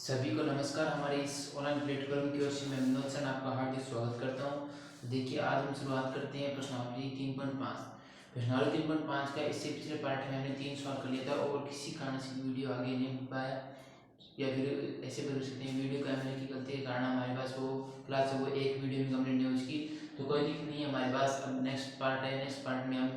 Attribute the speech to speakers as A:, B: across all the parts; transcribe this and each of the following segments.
A: सभी को नमस्कार। हमारे इस ऑनलाइन प्लेटफॉर्म की ओर से मैं विनोद सर आपका हार्दिक स्वागत करता हूं। तो देखिए, आज हम शुरुआत करते हैं प्रश्नावली 3.5। प्रश्नावली 3.5 का इससे पिछले पार्ट में हमने 3 सवाल कर लिया था और किसी कारण से वीडियो आगे नहीं बढ़ पाया, या फिर ऐसे भी कर सकते हैं वीडियो कैमरे की गलती के कारण हमारे पास वो क्लास है वो एक वीडियो में कंप्लीट नहीं हो उसकी। तो कोई दिक्कत नहीं है, हमारे पास अब नेक्स्ट पार्ट है। नेक्स्ट पार्ट में हम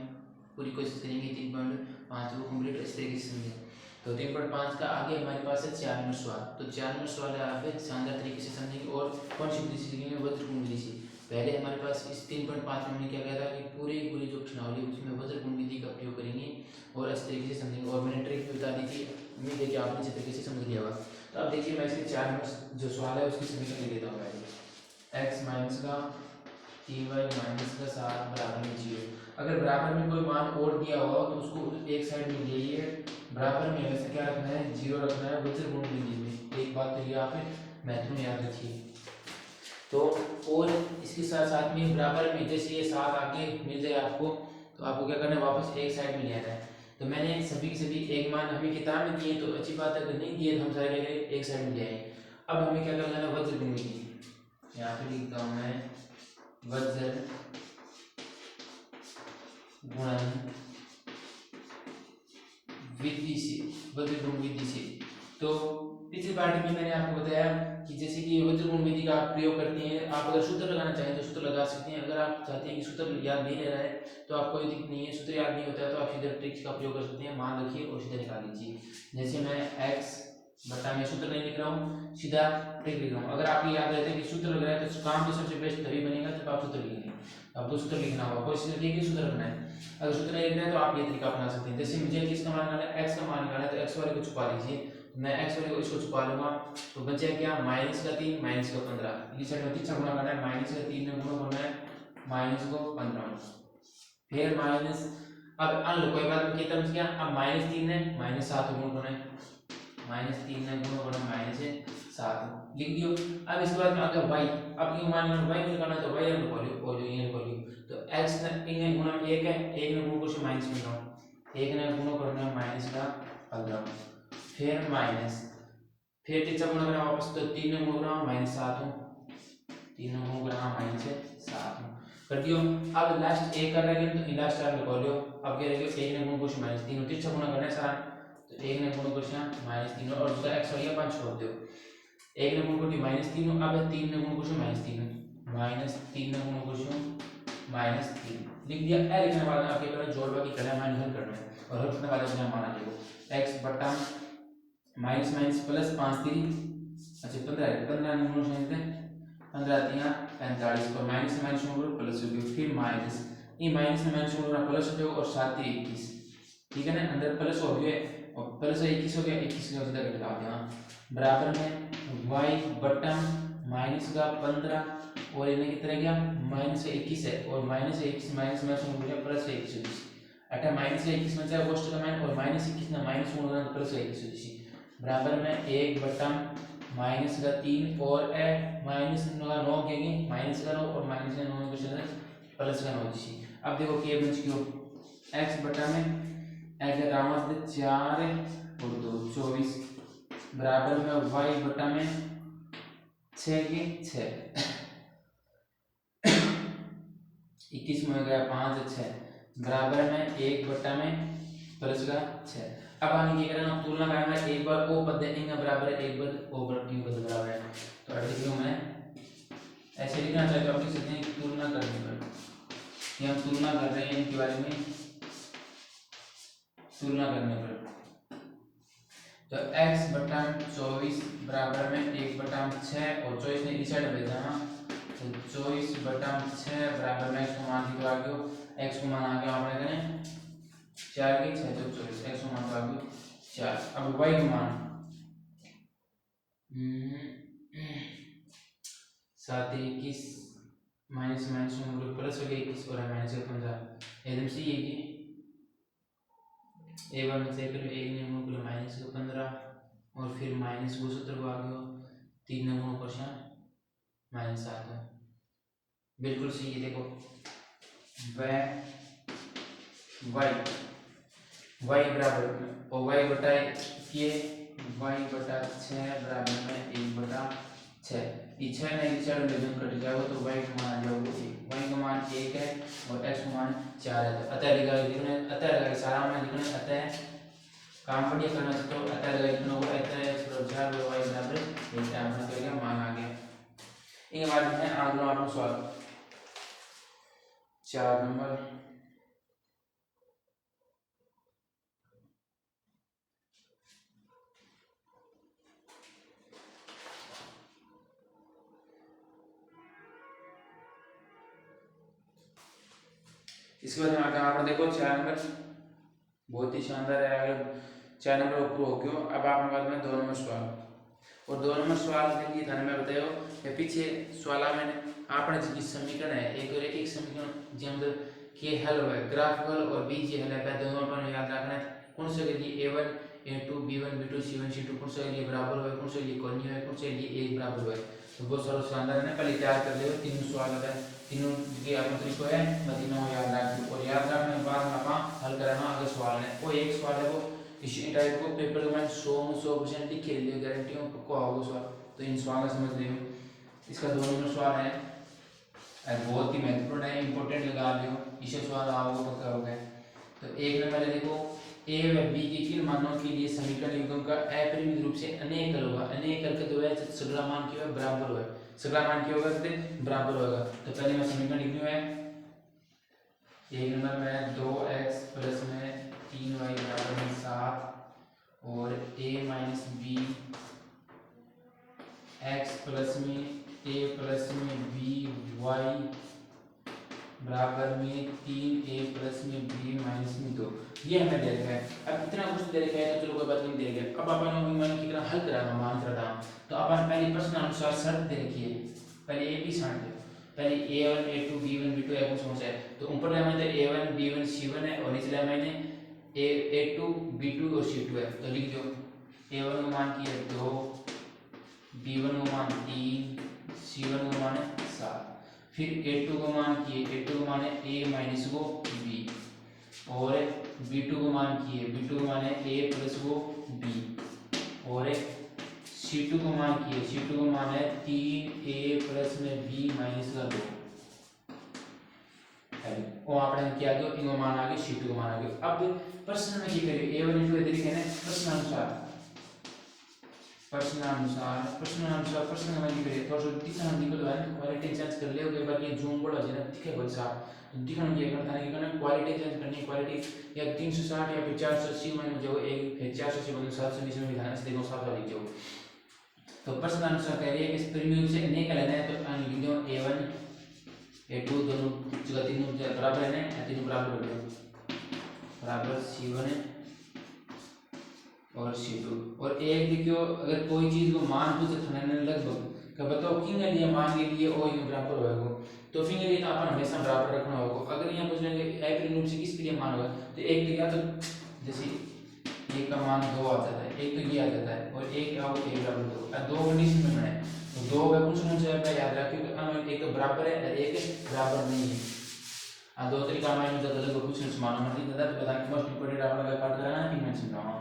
A: पूरी कोशिश करेंगे 3.5 को कम्प्लीट इस तरीके से समझें। तो 3.5 का आगे हमारे पास है 4 नंबर सवाल। तो 4 नंबर सवाल है, आप शानदार तरीके से समझेंगे और कौन सी विधि से लिखेंगे, वज्रपूर्ण विधि से। पहले हमारे पास इस 3.5 में हमने क्या कहा था कि पूरी पूरी जो प्रश्नावली उसमें वज्रपूर्ण विधि का प्रयोग करेंगे और इस तरीके से समझेंगे। और मैंने ट्रिक भी बता दी थी, उम्मीद है कि आपने इसी तरीके से समझ लिया होगा। तो अब देखिए, मैं इसके 4 नंबर जो सवाल है उसकी समीकरण लिख देता हूँ। पहले एक्स माइनस का 3y माइनस का 7 बराबर में 0। अगर बराबर में कोई मान और दिया हो तो उसको एक साइड में ले लिए, बराबर में हमेशा क्या रखना है, 0 रखना है वज्रपूर्ण विधि में। एक बात तो ये आप महत्वपूर्ण याद रखिए। तो और इसके साथ साथ में बराबर में जैसे ये 7 आगे मिल जाए आपको, तो आपको क्या करना है, वापस एक साइड में ले आना है। तो मैंने सभी के सभी एक मान हमें किताब में दिए तो अच्छी बात है, अगर नहीं दिए तो हम सारे लेकर एक साइड में ले आए। अब हमें क्या करना है, वज्रपूर्ण विधि। यहाँ पे लिखता हूँ मैं वज्र गुणन विधि से, वज्रपूर्ण विधि से। तो पिछली पार्ट में मैंने आपको बताया कि जैसे कि वज्रपूर्ण विधि का आप प्रयोग करते हैं, आप अगर सूत्र लगाना चाहें तो सूत्र लगा सकते हैं। अगर आप चाहते हैं कि सूत्र याद नहीं रह रहा है तो आप कोई दिक्कत नहीं है, सूत्र याद नहीं होता है तो आप सीधे ट्रिक्स का प्रयोग कर सकते हैं। मान रखिए और सीधे निकाल लीजिए। जैसे मैं x बटा में सूत्र नहीं लिख रहा हूँ, सीधा ट्रिक लिख रहा हूँ। अगर आपको याद रहता है कि सूत्र लग रहा है तो काम तो सबसे बेस्ट तभी बनेगा जब आप सूत्र लिखेंगे। आपको सूत्र लिखना होगा, कोई सीधे ठीक है सूत्र रखना है। अगर सूत्र नहीं लिखना है तो आप ये तरीका अपना सकते हैं। जैसे मुझे किसका मान निकालना है, x का मान निकालना है, तो x वाले को छुपा लीजिए। मैं x वाले को इसको छुपा लूंगा तो बचा क्या, माइनस का 3 माइनस का 15। इस साइड में तीसरा गुणा करना है, माइनस का 3 में गुणा करना है माइनस को 15, फिर माइनस। अब अन कोई बात नहीं, कितना क्या, अब माइनस 3 है माइनस 7 गुणा करना है, माइनस 3 में गुणा करना माइनस 7 लिख दियो। अब इसके बाद में आ गया y। अब ये मान लो y निकालना है तो y और वैल्यू तो x ने गुणा 1 है, 1 ने गुणा करके माइनस 15, 1 ने गुणा करना है माइनस का 15, फिर माइनस, फिर तीसरा गुणा करना वापस तो 3 ने गुणा करना माइनस 7, 3 ने गुणा करना माइनस 7 कर दियो। अब लास्ट 1 कर रह गया तो लास्ट आप लिख लियो। अब क्या रहेगा, 1 ने गुणा करके माइनस 3, तीसरा गुणा करना है सारा तो 1 ने गुणा करके माइनस 3 और दूसरा x वाला 5 छोड़ दो। 1 ने गुणा करके माइनस 3, अब 3 ने गुणा करके माइनस 3, माइनस 3 ने गुणा करके माइनस 3 लिख दिया। ए लिखने के बाद आपके पहले जोड़ बाकी करना है, माइनस करना है और हल करने के बाद अपने माना देखो x बटा माइनस माइनस प्लस 5 3, अच्छा 15 है, 15 ने गुणा करते 15 3 45 और माइनस से माइनस गुणा प्लस हो गया, फिर माइनस ये माइनस से माइनस गुणा प्लस हो गया और 7 3 21, ठीक है ना, अंदर प्लस हो गया और प्लस 21 हो गया, 21 का सीधा घटा देना बराबर में y बटा माइनस का 15 और इन्हें कितना गया माइनस 21 है और माइनस 21 माइनस में हो गया प्लस 21 अटा माइनस 21 में चाहे वोस्ट का मान और माइनस 21 ना माइनस होगा प्लस 21 बराबर में 1 बटा माइनस का 3 और ए माइनस का 9 के माइनस का 9 और माइनस का 9 के प्लस का 9 दिशी। अब देखो के बच गयो x बटा में x का रामत 4 और 2 24 बराबर में y बटा में 6 के 6 21 में गया 5 6 बराबर में 1 बटा में प्लस का 6। अब आगे क्या करना, तुलना करना है, एक बार ओ पद देंगे बराबर है, एक बार ओ पर q पद बराबर है। तो अर्थात मैं ऐसे लिखना चाहता हूं, किसी ने तुलना करने पर ये हम तुलना कर रहे हैं इनके बारे में, तुलना करने पर तो x बटा 24 बराबर में 1 बटा 6 और 24 ने इस साइड भेजा ना तो 24 बटा 6 बराबर में x को मान दिया आ गयो, x को मान आ गया आपने करें 4 के 6 तो 24 x को मान आ गयो 4। अब y को मान 7 21 माइनस माइनस में प्लस हो गया 21 और माइनस का 15 एकदम सही है कि एक बार में से कर एक ने गुणा कर माइनस का 15 और फिर माइनस को सूत्र को आ गयो 3 ने गुणा कर माइनस 7 बिल्कुल सही है। देखो y बराबर और y बटा ये वाई बटा 6 बराबर में 1/6। ये 6 ने इस साइड में जब कट जाएगा तो वाई का मान आ जाएगा 1। वाई का मान 1 है और एक्स का मान 4 है। तो अतः लगा सारा में लिखना अतः काम बढ़िया करना तो अतः लगा लिखना होगा अतः x बराबर 4 और y बराबर 1 टाइम में क्या मान आ गया। इसके बाद में अगला आपका सवाल 4 नंबर। इसके बाद में आगे आप देखो 4 नंबर बहुत ही शानदार है। अगर 4 नंबर ऊपर हो क्यों। अब आपके बाद में 2 नंबर सवाल और 2 नंबर सवाल देखिए थाने में बताओ कि पीछे सवाल मैंने आपने जो समीकरण है एक और एक समीकरण जो मतलब के हल है ग्राफिकल और बीजीय हल है दोनों अपन याद रखना है। कौन से के लिए a1 a2 b1 b2 c1 c2 कौन से के लिए बराबर है कौन से के लिए कोणीय है कौन से के लिए एक बराबर है। तो बहुत सारा शानदार है पहले तैयार कर ले तीनों सवाल है तीनों के आपको तरीको है मैं तीनों याद रख और याद रखने के बाद आप हल कराना। अगर सवाल है कोई एक सवाल है वो इस टाइप को पेपर में 100% लिख के लिए गारंटी हूं पक्का होगा सवाल। तो इन सवाल समझ लियो। इसका 2 नंबर सवाल है बहुत ही महत्वपूर्ण है इंपॉर्टेंट लगा लियो इसे सवाल आओगे पक्का होगा। तो 1 नंबर है देखो a व b के किन मानों के लिए समीकरण युग्म का अपरिमित रूप से अनेकल होगा। अनेकल का जो है सगला मान क्या है बराबर होगा सगला मान क्या होगा तो बराबर होगा। तो पहले मैं समीकरण लिख लूं है 1 नंबर में 2x प्लस में 3y बराबर में 7 और a minus b x plus में a प्लस में b y बराबर में 3a प्लस में b माइनस में 2 ये हमें दे रखा है। अब इतना कुछ दे रखा है तो चलो कोई बात नहीं दे गया। अब अपन मान की तरह हल कराना मान करना तो अपन पहले प्रश्न अनुसार शर्त दे रखी है पहले ए बी शर्त दे पहले a1 a2 b1 b2 ऐसा समझ है। तो ऊपर ले मैंने a1 b1 c1 है और नीचे मैंने a2 b2 और c2 है। तो लिख दो a1 का मान की है 2 b1 का मान 3 c1 का मान 7 फिर a2 का मान किए a2 का मान है a माइनस को b और b2 का मान किए b2 का मान है a प्लस को b और c2 का मान किए c2 का मान है 3a प्लस में b माइनस का 2 और आपने क्या दो इनको मान आ गए c2 का मान आ गए। अब प्रश्न में क्या करिए a1 इनटू तरीके ने प्रश्नानुसार प्रश्न में नहीं करिए थोड़ा सा दिखना निकल रहा है क्वालिटी चेंज कर ले ओके बाकी जूम बड़ा है ना दिखे कोई साहब दिखना ये करता है कि क्वालिटी चेंज करनी क्वालिटी या 360 या 480 में जो एक 480 बंद 720 में विधान से देखो 7 वाली जो। तो प्रश्नानुसार कह रही है कि इस परिमेय से अनेक लेना है तो लिख दो a1 a2 दोनों जगह तीनों बराबर है ना तीनों बराबर हो गए बराबर c1 और c2 और एक देखियो अगर कोई चीज को मान पूछे थाने लगभग का बताओ किन के लिए मान के लिए ओ ये बराबर होगा तो फिर के लिए तो अपन हमेशा बराबर रखना होगा। अगर यहां पूछ लेंगे एप्रिल रूप से किसके लिए मान होगा तो एक दिया तो जैसे एक का मान 2 आ जाता है एक तो ये आ जाता है और एक आओ एक बराबर 2 अब 2 कंडीशन में बने तो 2 का कौन सा है याद रखिए एक बराबर है और एक बराबर नहीं है। आ दो तरीका में जो अलग क्वेश्चन मानो मतलब दादा तो बता मोस्ट इंपोर्टेंट आपका पार्ट कराना है मैं समझाऊंगा।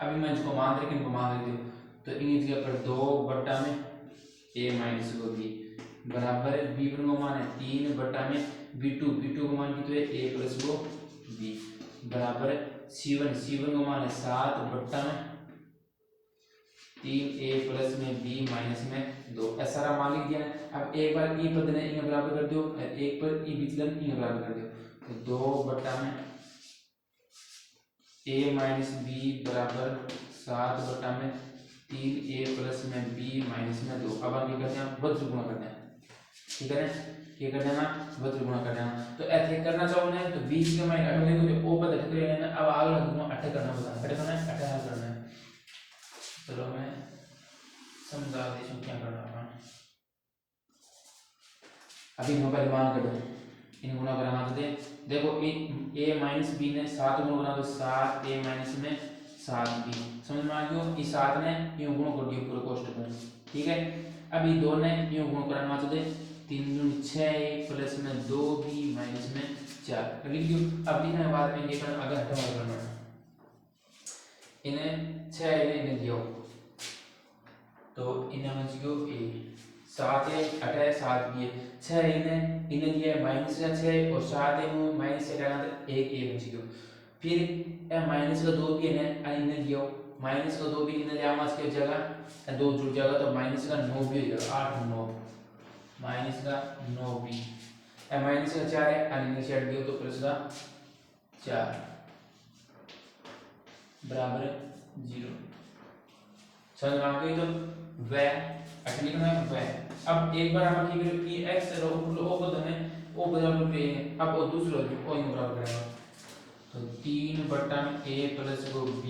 A: अभी मैं इसको मान रखे इनको मान देती हूँ तो इन जगह पर 2 बट्टा में a माइनस को b बराबर है b1 को मान है 3 बट्टा में b2 को मान कितना है a प्लस को b बराबर है c1 को मान है 7 बट्टा में 3a प्लस में b माइनस में 2 ऐसा सारा मान लिख दिया। अब एक बार e पद ने इन्हें बराबर कर दो एक पर e विचलन इन्हें बराबर कर दो तो 2 बट्टा में a माइनस b बराबर 7 बटा में 3a प्लस में b माइनस में 2। अब हम ये करते हैं वज्र गुणा करते हैं ठीक है ये करते हैं ना वज्र गुणा करते हैं। तो ऐसे करना चाहो ना तो बीच के मैं अगले को जो o पद हट लेना अब अगला गुणा 8 करना बताना हट करना है 8 हल करना है। चलो मैं समझा देता हूं क्या करना है। अभी हम पहले मान कर दो इन गुणा कराना तो देखो a माइनस b ने 7 गुणा करा तो 7 a माइनस में 7b समझ में आ गया। इस 7 ने यूं गुणा कर दिया पूरे कोष्ठक में ठीक है। अब ये 2 ने यूं गुणा कराना तो 3 दूनी 6a प्लस में 2b माइनस में 4 लिख दो। अब लिखने के बाद में ये करना अगर हटाना करना इन्हें 6 इन्हें दियो तो इन्हें बच गयो ए 7 है 8 है 7 भी है 6 इन्हें दिया है माइनस का 6 और 7 है वो माइनस से हटाना तो एक ए बच गयो। फिर ए माइनस का 2 भी है ना इन्हें दियो माइनस का 2 भी इन्हें ले आवास के जगह 2 जुड़ जाएगा तो माइनस का 9 भी हो जाएगा 8 9 माइनस का 9 भी माइनस का 4 है इन्हें से हट दियो तो प्लस का 4 बराबर 0 समझ में आ गई। तो वह अच्छा लिखना है वह। अब एक बार हम की कि x रो ओ बदल में ओ बराबर पे अब वो दूसरा ओ इन बराबर करेगा तो 3 बटन a प्लस वो b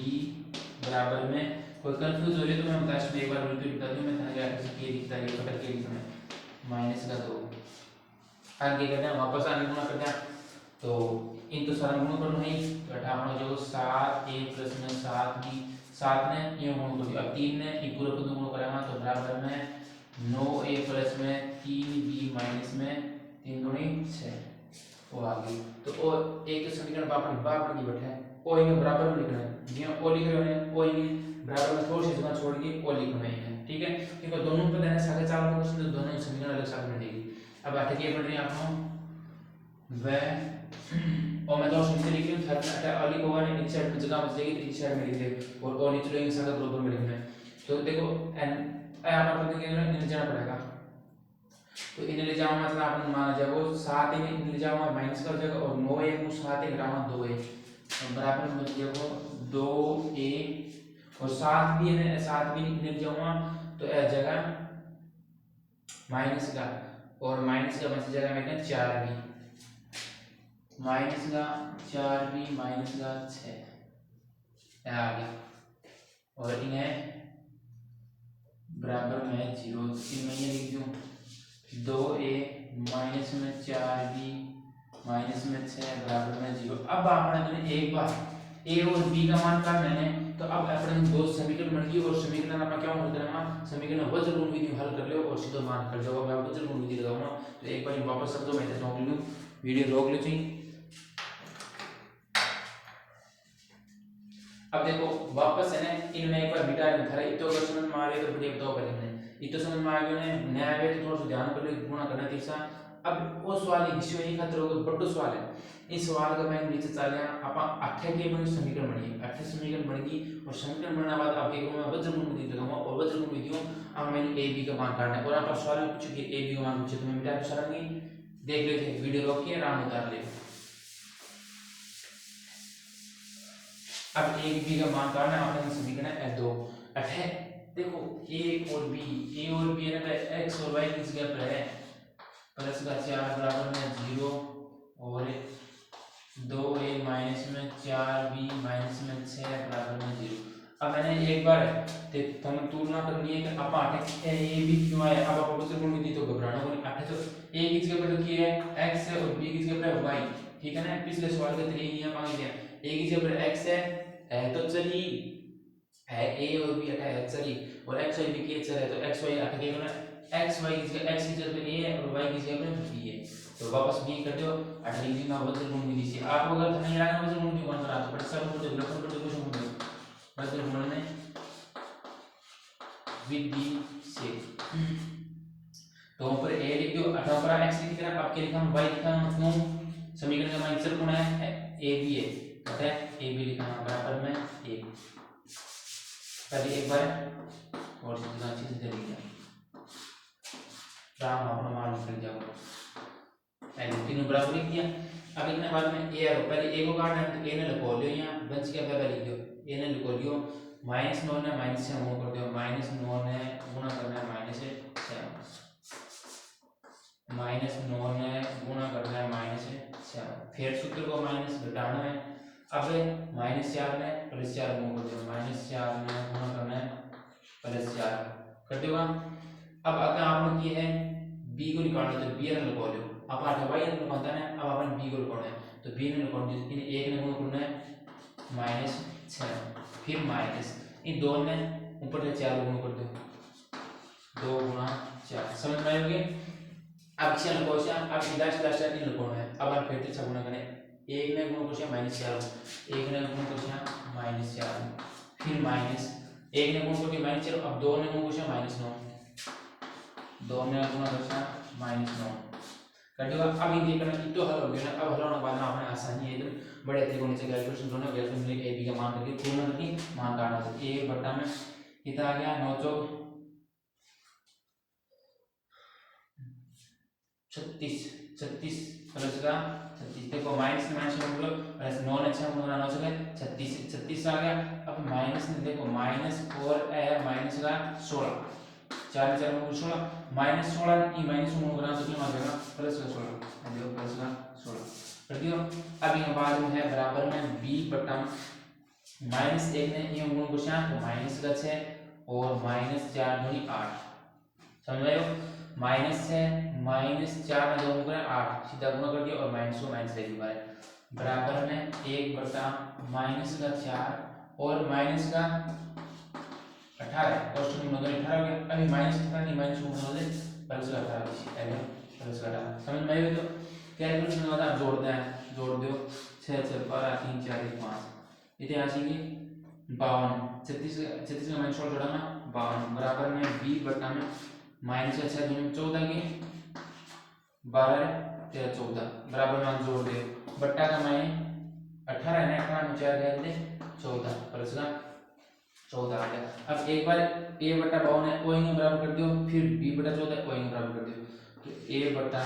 A: बराबर में कोई कंफ्यूज हो रही तो मैं बता एक बार रिपीट बता दूं मैं था क्या के लिखता है बटन के लिखना है माइनस का 2 आगे करते हैं वापस आगे गुणा करते हैं तो इन तो सारा गुणा करना है तो 58 जो 7 a प्लस में 7 b 7 ने ये गुण कर दिया अब 3 ने ये पूरा पद गुण करेगा तो बराबर में 9a प्लस में 3b माइनस में 3 गुणी 6 वो आ गई। तो ओ एक तो समीकरण बापन की बैठा है ओ इन बराबर में लिखना है जिया ओ लिख रहे हैं ओ इन बराबर में थोड़ी सी जगह छोड़ के ओ लिखना है ठीक है क्योंकि दोनों पद है सारे चार को क्वेश्चन तो दोनों समीकरण अलग साथ में देगी। अब आठ की पढ़ रहे हैं आपको वह और मैं तो ऑप्शन से लिख रही हूं थर्ड अटा अली को वाले नीचे साइड में जगह बच जाएगी तो इस साइड में लिख दे और ओ नीचे लेंगे सारा बराबर में लिखना है। तो देखो एन आप अपन के नीचे जाना पड़ेगा तो इन्हें ले जाओ मतलब अपन माना जाए वो 7 इन्हें ले जाओ माइनस कर जाएगा और 9 है वो 7 घटाओ 2 है बराबर में बच जाएगा 2a और 7 भी है 7 भी इन्हें ले जाऊंगा तो ए जगह माइनस का और माइनस का बच जाएगा मेरे 4 भी माइनस का 4 भी माइनस का 6 आ गया और इन्हें बराबर में 0 तीन में ये लिख दूं 2a माइनस में 4b माइनस में 6 बराबर में 0। अब आपने एक बार a और b का मान का मैंने तो अब अपने दो समीकरण बन गई और समीकरण आपका क्या हल करना समीकरण वज्र गुण विधि हल कर लो और सीधा मान कर जाओ मैं वज्र गुण विधि लगाऊंगा तो एक बार वापस सब दो मैं रोक लूं वीडियो रोक लो चाहिए। अब देखो वापस है ना इनमें एक बार बिटा में था तो अगर समझ में आ रही है तो बढ़िया बताओ पहले मैंने ये तो समझ में आ गया ने नया है तो थोड़ा सा ध्यान कर ले गुणा करना तीसरा। अब वो सवाल एक विषय ही खातिर होगा बड़ा सवाल है इस सवाल का मैं नीचे चल गया आपा 8 के बन समीकरण बनी 8 समीकरण बन गई और समीकरण बनने के बाद आप एक मैं वज्र गुण विधि लगाऊंगा और वज्र गुण विधियों अब मैंने a b का मान काटना है और आप सवाल में पूछो कि a b का मान पूछे तो मैं मिटा के सरांगी देख लेते हैं वीडियो रोक के आराम उतार ले। अब a b का मान काटना आपने समीकरण है 2 8 देखो a और b है ना x और y किस जगह पर है प्लस का 4 बराबर में 0 और 2a माइनस में 4b माइनस में 6 बराबर में 0। अब मैंने एक बार हम तुलना करनी है कि अब 8 a b क्यों आया अब आप वज्र गुण विधि तो घबराना नहीं 8 तो a किस जगह पर रखी है x है और b किस जगह पर है y ठीक है ना पिछले सवाल के तरीके नियम मांगे थे a किस जगह पर x है तो चली है a और b हटा है चली और x y b के चल है तो x y हट गया ना x y की जगह पे a है और y की जगह पे b है तो वापस b कर दो 8 लिख दूंगा वज्र गुण विधि से आप अगर नहीं आया वज्र गुण विधि कौन करा तो बट सब मुझे लक्षण पर क्वेश्चन होगा वज्र गुण में विधि से तो ऊपर a लिख दो 18 पर x लिख देना आपके लिखा y लिखा क्यों समीकरण का मान चर गुण है a b है पता है a b लिखना बराबर में a पहले एक बार और सीधा अच्छे से दे दिया राम अपना मान निकल जाओ पहले तीनों बराबर लिख दिया। अब लिखने बाद में a और पहले a को काटना है तो a ने लिखो लियो यहां बच गया पहले लिख दो a ने लिखो लियो -9 ने माइनस से गुणा कर दो -9 ने गुणा करना है -9 ने गुणा करना है -7 फिर सूत्र को माइनस घटाना है अब -4 ने +4 गुणा कर दो -4 ने गुणा करना है +4 कर दोगा। अब अगर आपने किया है b को निकालना तो b ने लगा लो अब 8 y ने निकालना है अब अपन b को निकालना है तो b ने निकाल दिया इन एक ने गुणा करना है -6 फिर माइनस इन दो ने ऊपर से 4 गुणा कर दो 2 गुणा 4 समझ में आएगी। अब क्वेश्चन क्वेश्चन अब लास्ट नहीं लिखना है अब आप फिर से गुणा करें एक ने गुणा क्वेश्चन -4 एक ने गुणा क्वेश्चन -4 फिर माइनस एक ने गुण कर दिया -4, अब 2 ने गुण कर -9, 2 ने गुण कर -9 कर दिया। अब ये देखना कि तो हल हो गया ना। अब हल होने के बाद में आपने आसानी है एकदम बड़े त्रिकोण से कैलकुलेशन दोनों कैलकुलेशन में ए बी का मान करके पूर्ण करके मान काटना। तो a बटा में कितना आ गया 9 चौक 36 36 प्लस का 36 देखो माइनस में माइनस में बोलो प्लस 9 ने 6 गुणा 9 से 36 36 आ गया। अब माइनस में देखो माइनस और है माइनस का 16 4 4 में 16 -16 ई माइनस में गुणा तो कितना आ जाएगा प्लस का 16 देखो प्लस का 16 कर दियो। अब ये बाद में है बराबर में b बटा -1 ने ये गुण को तो माइनस का 6 और -4 दूनी 8 समझ रहे हो। माइनस है -4 में 2 गुणा 8 सीधा गुणा कर दिया और माइनस को माइनस ले लिया बराबर में 1 बटा -4 और माइनस का 18 और शून्य में 18 हो गया। अभी -18 नहीं माइनस को गुणा दे प्लस का 18 इसी प्लस का 18 समझ में आया। तो कैलकुलेशन के बाद आप जोड़ दो 6 6 12 3 4 1 5 इतने आएंगे 52 36 का -16 जोड़ना 52 बराबर में b बटा में माइनस का 6 दूनी 14 के 12 13 14 बराबर में आप जोड़ दे बट्टा का माने 18 है 18 में 4 गए थे 14 प्लस का 14 आ गया। अब एक बार a बटा 52 है o में बराबर कर दियो फिर b बटा 14 o में बराबर कर दियो तो a बटा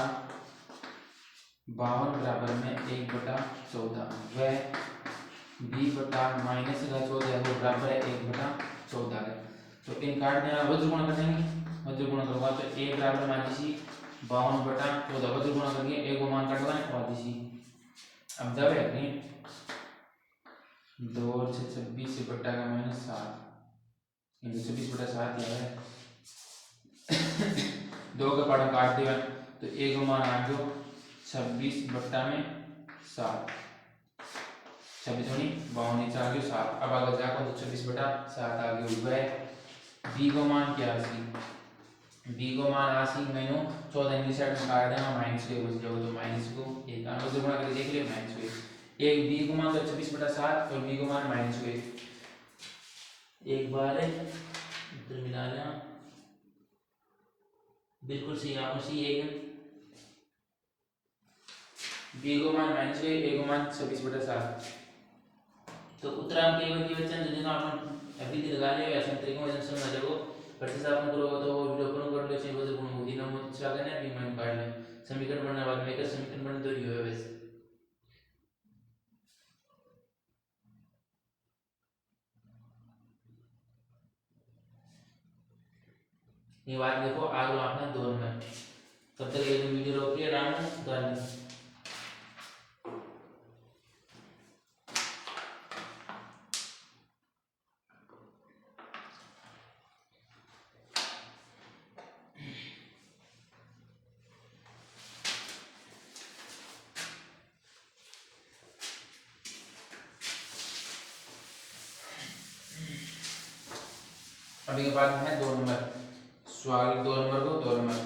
A: 52 बराबर में 1 बटा 14 वह b बटा माइनस का 14 वो बराबर है 1 बटा 14 है। तो इन काट देना वज्र गुणा कर देंगे वज्र गुणा करूंगा तो a बराबर मान लीजिए 52 बटा 14 वज्र गुणा करके a को मान काटवा है और दीजिए अब जब है अपनी 2 और 6 26 से बट्टा का -7 इनसे 26 बटा 7 दिया है 2 का पार्ट काट दिया तो a को मान आ गया 26 बट्टा में 7 26 होनी 52 नीचे आ गया 7। अब अगर जाकर तो 26 बटा 7 आ गया वह b को मान क्या आसी b को मान आसी मैंने 14 इंग्लिश साइड में काट देना माइनस के बच जाओ तो माइनस को 1 आगे से गुणा करके देख लिया माइनस को 1 b को मान तो 26 बटा 7 और b को मान माइनस को 1 एक बार उत्तर मिला लेना बिल्कुल सही आपको सही है b को मान माइनस को 1 को मान 26 बटा 7 तो उत्तरांक केवल की वचन जिन्हें आपने अभी लगा लिया ऐसा तरीके में समझ आ जाओ प्रतिशत आपने करो तो वीडियो अपन कर लो चाहिए वजन गुण होगी ना मुझे चाह करना भी मैं काट ले समीकरण बनने बाद में कर समीकरण बन तो ही है वैसे ये बात देखो आगे आपने 2 मिनट तब तक ये वीडियो रोक लिया राम तो अभी के बाद है 2 नंबर सवाल 2 नंबर को 2 नंबर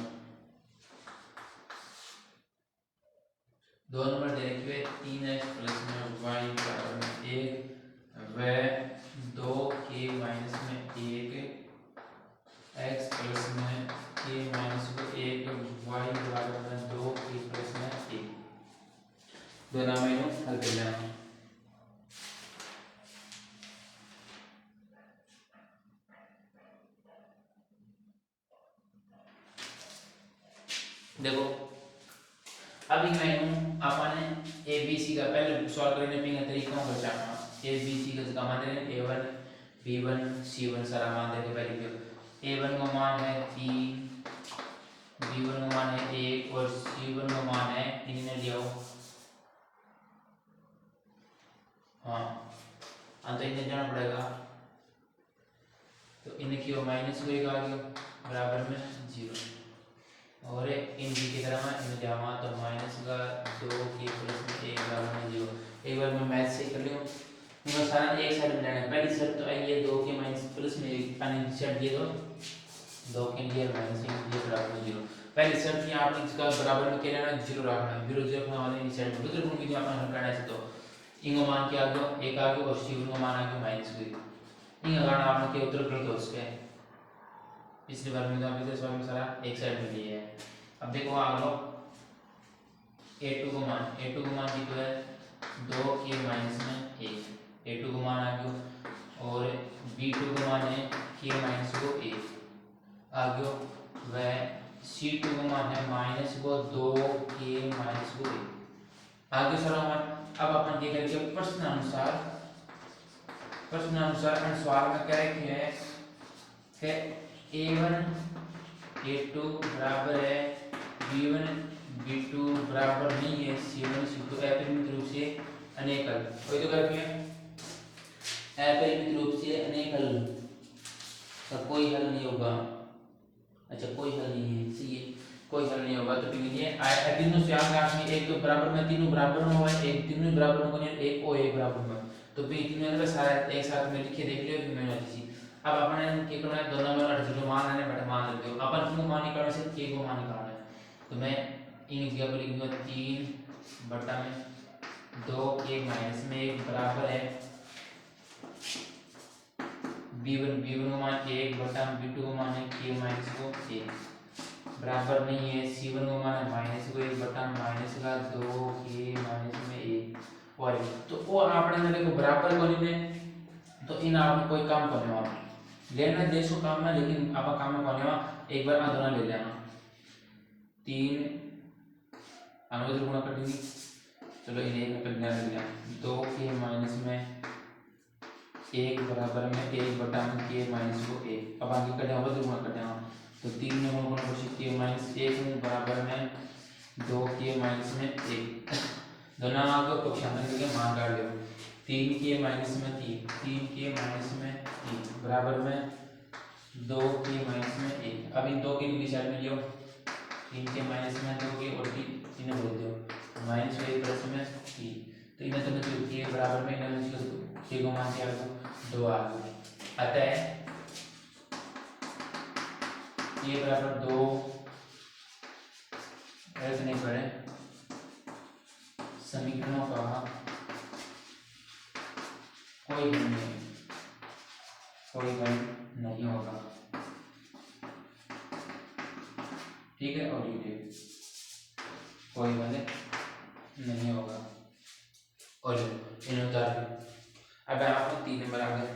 A: 2 नंबर दे रखिए 3x प्लस में y बराबर में 1 व 2 के माइनस में 1 x प्लस में k माइनस को 1 y बराबर में 2 k प्लस में 1 दोनों में हल कर लेना। देखो अभी मैं आपने ए बी सी का पहले सॉल्व करने पे तरीका बचाना ए बी सी का मान दे a1 b1 c1 सारा मान दे पहले क्यों a1 का मान है 3 b1 का मान है 1 और c1 का मान है 3 ने लिया हाँ अंत इन्हें जाना पड़ेगा तो इन्हें क्यों माइनस को 1 आ गया बराबर में 0 और इन b की तरह इन जावा तो माइनस का 2 के प्लस में 1 बराबर में 0 एक बार मैं मैथ से कर लियो इनका सारा एक साइड में लेना है पहली शर्त तो आई है 2 के माइनस प्लस में 1 पानी शर्त ये दो 2 के लिए माइनस 1 ये बराबर में 0 पहली शर्त यहां आपने इसका बराबर में क्या लेना 0 रखना है 0 0 रखने वाले इस साइड में दूसरे गुण की जो आपने हल करना है तो इनका मान क्या आ गया 1 आ गया और c का मान आ गया -2 इन कारण आपने के उत्तर गलत हो उसके पिछली बार में अभी इस बार में सारा एक साइड में लिया है। अब देखो आ लो a2 को मान कितना है 2 के माइनस में 1 a2 को मान आ गयो और b2 को मान है k माइनस को 1 आ गयो वह c2 को मान है माइनस को 2 k माइनस को 1 आ गयो सारा मान। अब अपन ये करेंगे प्रश्न अनुसार अनुसार में क्या है कि a1 a2 बराबर है b1 b2 बराबर नहीं है c1 c2 अपरिमित रूप से अनेकल वही तो करते हैं अपरिमित रूप से अनेकल का कोई हल नहीं होगा। अच्छा कोई हल नहीं है इसलिए कोई हल नहीं होगा तो फिर ये तीनों से आगे में एक तो बराबर में तीनों बराबर में हुआ है एक तीनों बराबर में नहीं एक और एक बराबर में तो फिर तीनों का सारा एक साथ में लिख के देख लियो फिर मैंने वाली अब अपन के करना है दोनों में अर्थ जो मान है बट मान रख दो अपन क्यों मान निकालना है के को मान निकालना है तो मैं इन जगह पर लिखूंगा 3 बटा में 2 के माइनस में 1 बराबर है b1 को मान 1 बटा b2 को मान है k माइनस को 1 बराबर नहीं है c1 को मान है माइनस को 1 बटा माइनस का 2 k माइनस में 1 और तो वो आपने देखो बराबर कोनी में तो इन आपने कोई काम करने वाला लेना देशो काम में लेकिन आप काम में करने वाला एक बार आ दोनों ले लेना 3 अनुवाद गुणा कर देंगे चलो इन्हें एक में ले लिया 2 के माइनस में 1 बराबर में 1 बटा में k माइनस को 1 अब आगे करते हैं अवधि गुणा करते हैं तो 3 में गुणा कर k माइनस 1 बराबर में 2 k माइनस में 1 दोनों को पक्षांतर करके मान काट लो 3 k माइनस में 3 k माइनस में 3 बराबर में 2 k माइनस में 1 अब इन दो के निशान में लियो 3 k माइनस में 2 k और 3 बोल दो माइनस 1 प्लस में 3 तो इन्हें तो मतलब k बराबर में इन्हें k को मान दिया 2 आ गए अतः k बराबर 2 ऐसे नहीं करें समीकरणों का कोई हल नहीं होगा ठीक है और ये कोई हल नहीं होगा और इन उतार अब आपको 3 नंबर आ गए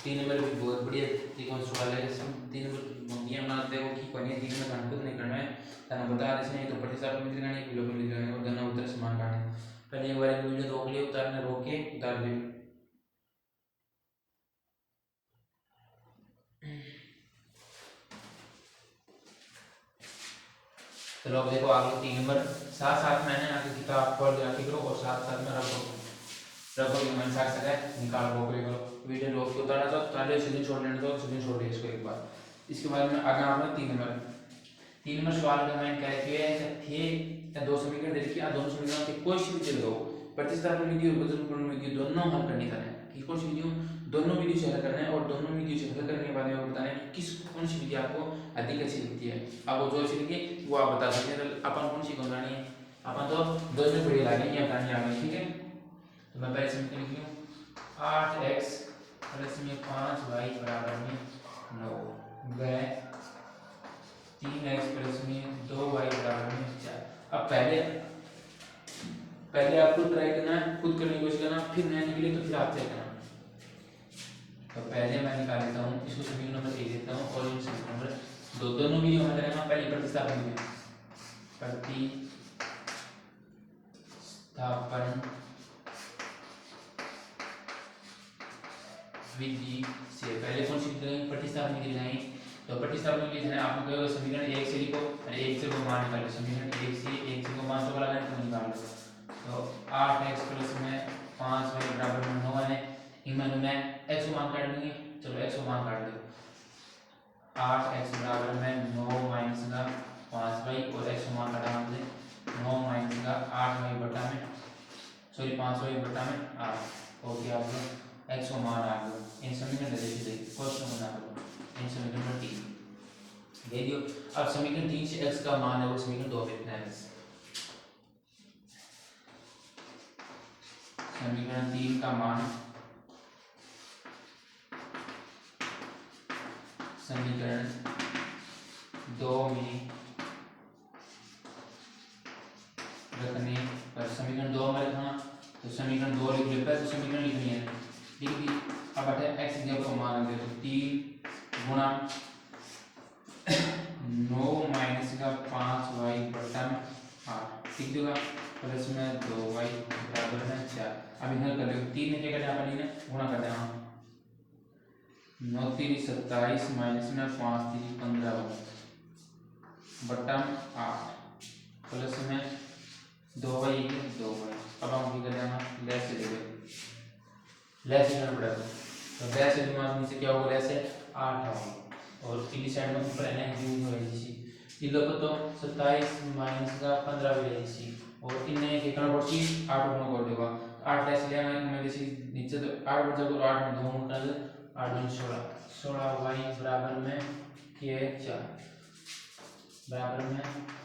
A: 3 नंबर भी बहुत बढ़िया त्रिकोण सवाल है 3 नंबर मम्मी बनाते हो कि कोई 3 में गणित नहीं करना है तना बता दें नहीं तो प्रतिस्थापन में करना है विलोपन में करना है और दोनों उत्तर समान काटने पहले एक बार वीडियो रोक लिया उतारने रोक के उतार दे चलो अब देखो आगे 3 नंबर साथ साथ मैंने आगे किताब पढ़ लिया करो और साथ साथ में रखो ये मन साथ साथ निकाल रोक ले करो वीडियो रोक के उतारना तो पहले सीधे छोड़ लेने दो सीधे छोड़ दिया इसको एक बार इसके बाद में आगे आपने 3 नंबर सवाल का मैं क्या किया है थे या दो समीकरण दे रखी है दोनों समीकरणों के कोई सी विधि लगाओ प्रतिस्थापन विधि और बदलपूर्ण विधि दोनों हल करनी है कि कौन सी विधि दोनों विधि से हल करना है और दोनों विधि से हल करने के बाद में बताना है किस कौन सी विधि आपको अधिक अच्छी लगती है आप वो जो अच्छी लगी वो आप बता सकते हैं अपन कौन सी बनानी है अपन तो दोनों बढ़िया लगे ये बतानी आ गई ठीक है तो मैं पहले समीकरण लिख लूं 8x प्लस में 5y बराबर में 9 वह 3x प्लस में 2y बराबर में 4 अब पहले आपको ट्राई करना है खुद करने की कोशिश करना फिर नहीं निकले तो फिर आप चेक करना तो पहले मैं निकाल लेता हूँ इसको समीकरण नंबर 1 देता हूँ और समीकरण नंबर 2 दोनों भी हमें करेंगे पहले प्रतिस्थापन में विधि से पहले कौन सी विधि प्रतिस्थापन विधि लगाएंगे तो प्रतिस्थापन विधि है आपको कहोगे समीकरण 1 से लिखो और 1 से को मान निकालो समीकरण 1 से को मान तो लगाना तो निकाल लो तो 8x प्लस में 5y बराबर में 9 है इनमें मैं x को मान काट देंगे चलो x को मान काट दो 8x बराबर में 9 माइनस का 5y और x को मान काटा हमने 9 माइनस का 8y बटा में सॉरी 5y बटा में 8 हो गया आपको x को मान आ गया इन समीकरण दे दीजिए क्वेश्चन बना करो इन समीकरण नंबर 3 दे दियो अब समीकरण 3 से x का मान है वो समीकरण 2 पे इतना है समीकरण 3 का मान समीकरण 2 में रखने पर समीकरण 2 में रखना तो समीकरण 2 लिख लेते हैं तो समीकरण लिखनी है ठीक है। अब अटे x दिया को मान दे तो 3 गुणा 9 माइनस का 5y बटा 8 ठीक होगा प्लस में 2y बराबर है 4। अब इधर कर लो 3 ने क्या करना है अपन ने गुणा कर देना 9 3 27 माइनस में 5 3 15 बटा 8 प्लस में 2y 2y। अब हम क्या करेंगे लेस से लेंगे लेस करना पड़ेगा तो लेस से दिमाग में से क्या होगा लेस से 8 होगा और पीली साइड में ऊपर है ना यूं हो जैसी ये लोग तो 27 माइनस का 15 भी है जैसी और इन्हें क्या करना पड़ती 8 गुना कर देगा 8 लेस ले आना मैं जैसे नीचे तो 8 बचा को 8 में 2 गुना कर 8 में 16 16y बराबर में के 4 बराबर में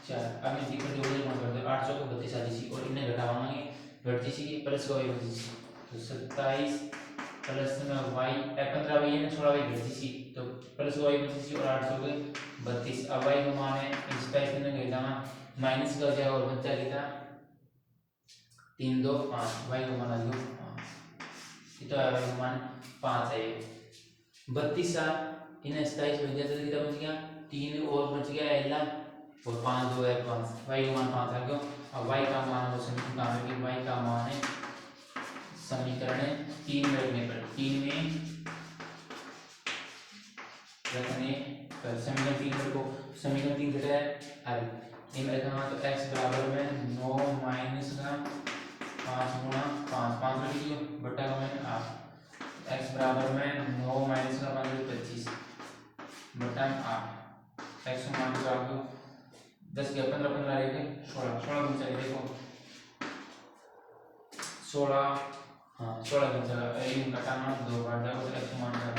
A: 4। अब ये दिक्कत हो गई कर दो 800 को 32 आ जैसी और इन्हें घटावांगे 32 की प्लस का y 32 तो 27 प्लस में y 15 y है ना 16 y 32 तो प्लस y 32 और 800 के 32। अब y का मान है इस पैसे में कहता है माइनस का हो जाएगा और बच्चा कितना 3 2 5 y का मान आ गया 5 तो y का मान 5 है 32 इन्हें 27 बन जाता तो कितना बच गया 3 और बच गया एला और 5 2 है 5 y का मान 5 आ गया। अब y का मान वो समीकरण का है कि y का मान है समीकरण 3 में रखने पर 3 में रखने पर समीकरण 3 को समीकरण 3 घटा है अरे इनमें रखना तो x बराबर में 9 माइनस का 5 गुणा 5 5 रख लियो बटा का मैंने 8 x बराबर में 9 माइनस का 5 25 बटा 8 x को मान कर आपको 10 के 15 15 रहेगा 16 16 बन जाएगा देखो 16 हाँ 16 बन जाएगा इन घटाना 2 बार जाएगा तो x को मान कर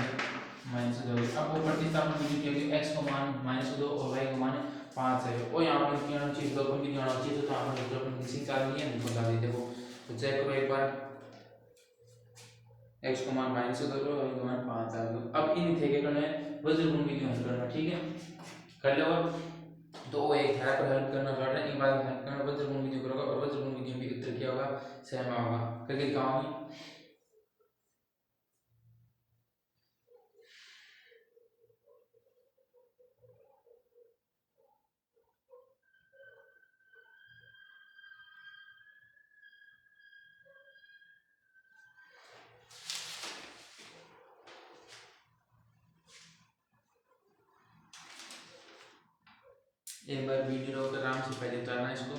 A: -2। अब वो प्रतिस्थापन विधि के लिए x को मान -2 और y को मान 5 है और यहाँ पर क्या होना चाहिए अपन भी होना चाहिए तो अपन विकल्प किसी का नहीं है निकाल देते देखो तो चेक करो एक बार x को मान -2 करो और y को मान 5 आ गया। अब इन थे के करना है वज्रगुण विधि हल करना ठीक है कर लो तो वो एक धारा पर हल करना पड़ रहा है एक बार हल करना वज्रगुण विधि करोगा और वज्रगुण विधि में उत्तर क्या होगा सेम होगा करके दिखाऊंगी। एक बार वीडियो रोक आराम से पहले उतारना इसको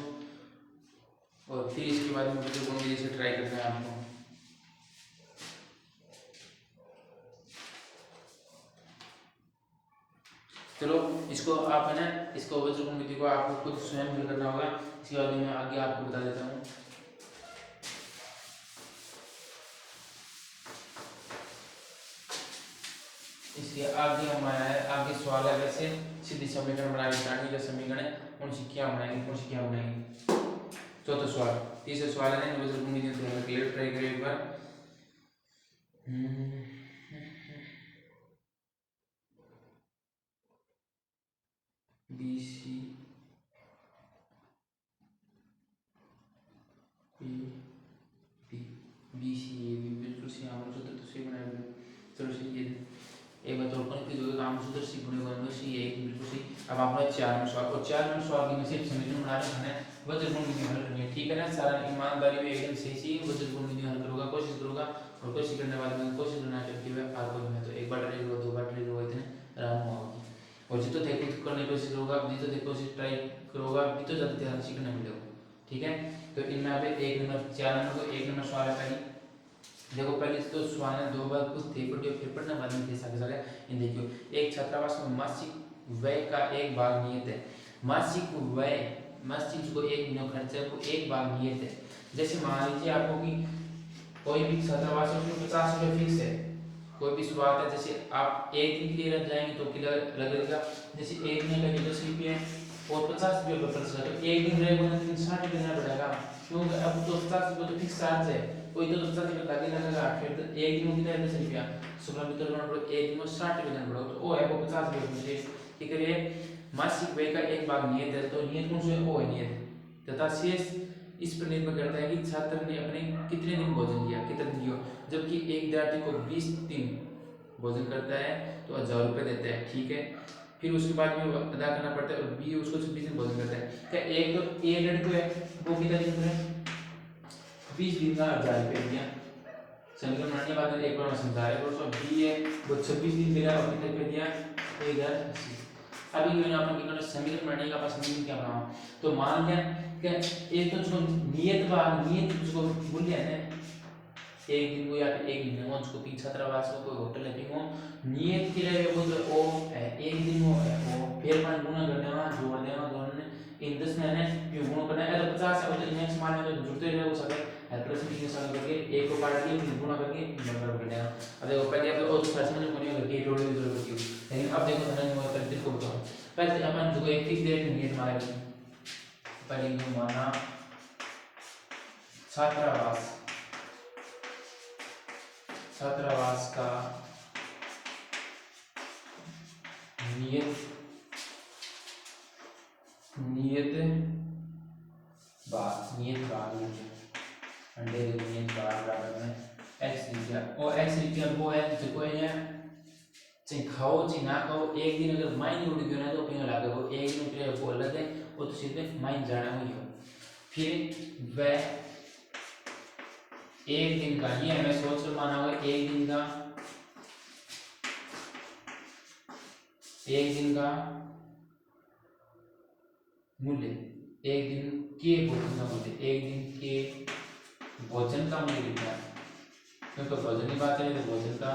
A: और फिर इसके बाद में वज्रगुण विधि से ट्राई करना है आपको। चलो इसको आप है ना इसको वज्रगुण विधि को आपको खुद स्वयं हल करना होगा इसके बारे में मैं आगे आपको बता देता हूँ। इसके आगे हमारा है आगे सवाल है वैसे सीधी समीकरण बनाने प्राणी का समीकरण है उनसे क्या बनाएंगे चौथा सवाल तीसरा सवाल है वज्रगुण विधि से हल क्लियर ट्राई करें एक बार। BC BC ये भी बिल्कुल सही आम सूत्र तो सही बनाया गया चलो सही है एक बार तो कौन की जो आम सूत्र सही बने बने सही है बिल्कुल सही। अब आपने 4 नंबर सवाल और 4 नंबर सवाल की में सिर्फ समीकरण बना रहे हैं वज्रगुण विधि हल करनी है ठीक है ना सारा ईमानदारी में एकदम सही सही वज्रगुण विधि हल करूंगा कोशिश करूंगा और कोशिश करने वाले में कोशिश करना करती है आपको में तो एक बार ट्राई करो 2 बार ट्राई करो इतने आराम होगा और जितो देखो करने की कोशिश करोगा जितो देखो ट्राई करोगा भी तो ज्यादा ध्यान सीखने मिलेगा ठीक है। तो इनमें पे 1 नंबर 4 नंबर को 1 नंबर सवाल है पहले देखो पहले तो सवाल है 2 बार कुछ थे फिर पढ़ना बाद में कैसा कैसा है इन देखियो एक छात्रावास में मासिक व्यय का एक भाग नियत है मासिक व्यय मासिक जो एक महीना खर्च है वो एक भाग नियत है। जैसे मान लीजिए आपको कि कोई भी छात्रावास में 50 रुपये फिक्स है कोई भी शुरुआत है जैसे आप एक दिन के लिए रह जाएंगे तो किलो लगेगा जैसे एक महीने का 10 रुपये और 50 रुपये का खर्च है तो एक दिन रहेगा तो 60 रुपये देना पड़ेगा क्योंकि अब तो 50 रुपये तो फिक्स चार्ज है वही तो 50 रुपये लगे लगेगा, फिर तो एक दिन में कितना है 10 रुपया, 16 मित्र करना पड़ो, एक दिन में 60 रुपये देना पड़ो, तो वो है वो 50 रुपये मुझे। ठीक है, मासिक व्यय का एक भाग नियत है, तो नियत कौन सा है, वो है नियत, तथा शेष इस पर निर्भर करता है कि छात्र ने अपने कितने दिन भोजन किया, कितने दिन किया। जबकि एक विद्यार्थी को 20 दिन भोजन करता है तो 1000 रुपये देता है। ठीक है, फिर उसके बाद में अदा करना पड़ता है, और बी उसको 26 दिन भोजन करता है। क्या एक तो ए लड़को है वो कितना दिन है, 20 दिन का 1000 रुपये दिया, समीकरण बनाने के बाद एक बार मैं समझा रहा हूँ। बी है वो 26 दिन दे रहा है और कितने रुपये दिया, 1080। अभी मैंने आपको समीकरण बनाने का समीकरण क्या बनाऊं, तो मान लिया कि एक तो उसको नियत उसको मूल्य है ना, एक दिन को या फिर एक दिन में उसको 3 छात्रावास को कोई होटल है वो नियत के लिए वो जो ओ है एक दिन वो है वो फिर मान गुणा कर देना, जोड़ देना दोनों ने, इन 10 में ने ये गुणा करना है, तो 50 है तो नेक्स्ट मान में तो जुड़ते रहे वो सब है प्लस में साल करके एक को काट दिया फिर गुणा करके नंबर कर देना। अब देखो पहले आप और सर्च में कोने करके जोड़ दे जरूरत है, लेकिन अब देखो धन में कर को बताओ। पहले अपन जो एक फिक्स डेट नियत मारेंगे, पहले को माना छात्रावास का नियत भाग अंडे नियत भाग बराबर में x लिखा, और x लिखा वो है जो कोई है चाहे खाओ चाहे ना खाओ, एक दिन अगर माइन उड़ गया ना तो कहीं लगा वो एक दिन के लिए वो अलग है, वो तो सीधे माइन जाना हुई हो। फिर वह एक दिन का, ये हमें सोच कर माना होगा एक दिन का मूल्य, एक दिन के भोजन का मूल्य, एक दिन के भोजन का मूल्य लिखना है, क्योंकि भोजन की बात करें तो भोजन का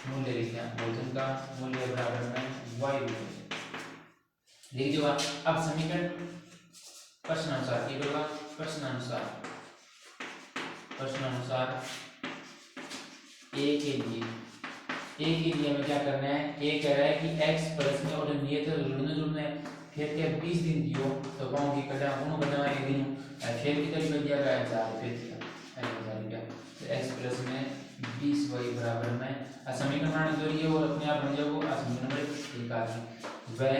A: मूल्य लिखना है, भोजन का मूल्य बराबर में y लिख दीजिएगा। अब समीकरण प्रश्नानुसार की होगा, प्रश्नानुसार ए के लिए हमें क्या करना है, ए कह रहा है कि x प्लस में और नियत जुड़ना है, फिर क्या 20 दिन दियो तो पाऊंगी कटा दोनों कटा एक दिन, फिर कितना रुपया दिया गया 1000 रुपया, तो x प्लस में 20y बराबर में समीकरण बनाने जो है और अपने आप बन जाएगा समीकरण नंबर 1 आ गया। वह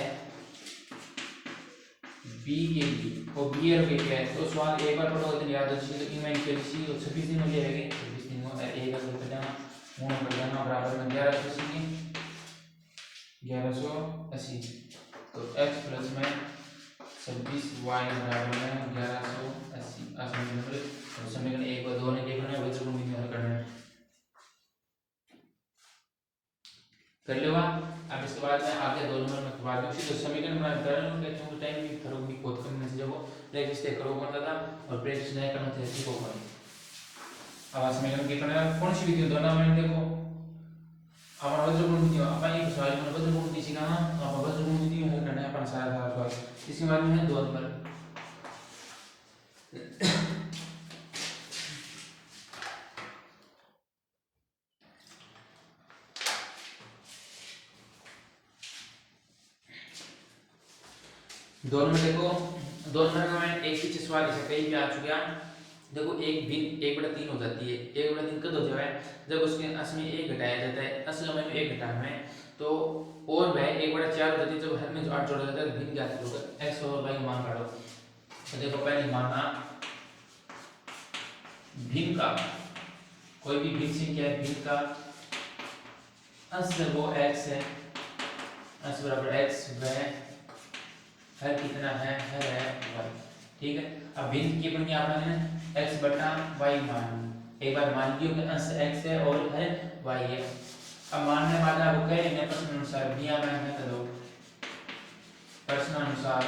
A: b के लिए और b और क्या है, तो सवाल एक बार पढ़ो तो याद हो जाए, तो इमेज के लिए तो 26 दिन हो जाएगी, 26 दिन में एक अगर कटाना मूल कर देना बराबर में 1180, तो x प्लस में 26y बराबर में 1180 समीकरण 1 और 2 ने क्या करना है, वज्र गुण विधि हल करना है, कर लो। अब इसके बाद में आगे 2 नंबर में करवा दूं, तो समीकरण बना कर लो, कहते हैं टाइम भी फर्क भी बहुत कम मैसेज हो प्रैक्टिस ते करो कौन था और प्रैक्टिस नहीं करना थे सीखो कौन। अब समीकरण की करना कौन सी विधि दोनों में देखो, हमारा वज्र गुण विधि अपन एक सवाल में वज्र गुण विधि सीखना, अब वज्र गुण विधि हल करना है अपन सारा सवाल। इसके बाद में 2 नंबर दोनों में देखो, दोनों में एक ही सवाल ऐसे कहीं भी आ चुका। देखो एक भिन्न 1/3 हो जाती है, 1/3 कब हो जाए जब उसके अंश में 1 घटाया जाता है, असल में 1 घटाना है तो, और वह 1/4 हो जाती है जब हर में 8 जोड़ा जाता है, भिन्न ज्ञात होगा x और y मान काढो। तो देखो पहले माना भिन्न का कोई भी भिन्न संख्या है, भिन्न का अंश वो x है, अंश बराबर x, वह हर कितना है, हर है y। ठीक है, अब भिन्न की बन गया आपने x बटा y मान, एक बार मान लियो कि अंश x है और है y है। अब मानने बाद आपको कह रहे हैं प्रश्न अनुसार दिया मैं कर दो, प्रश्न अनुसार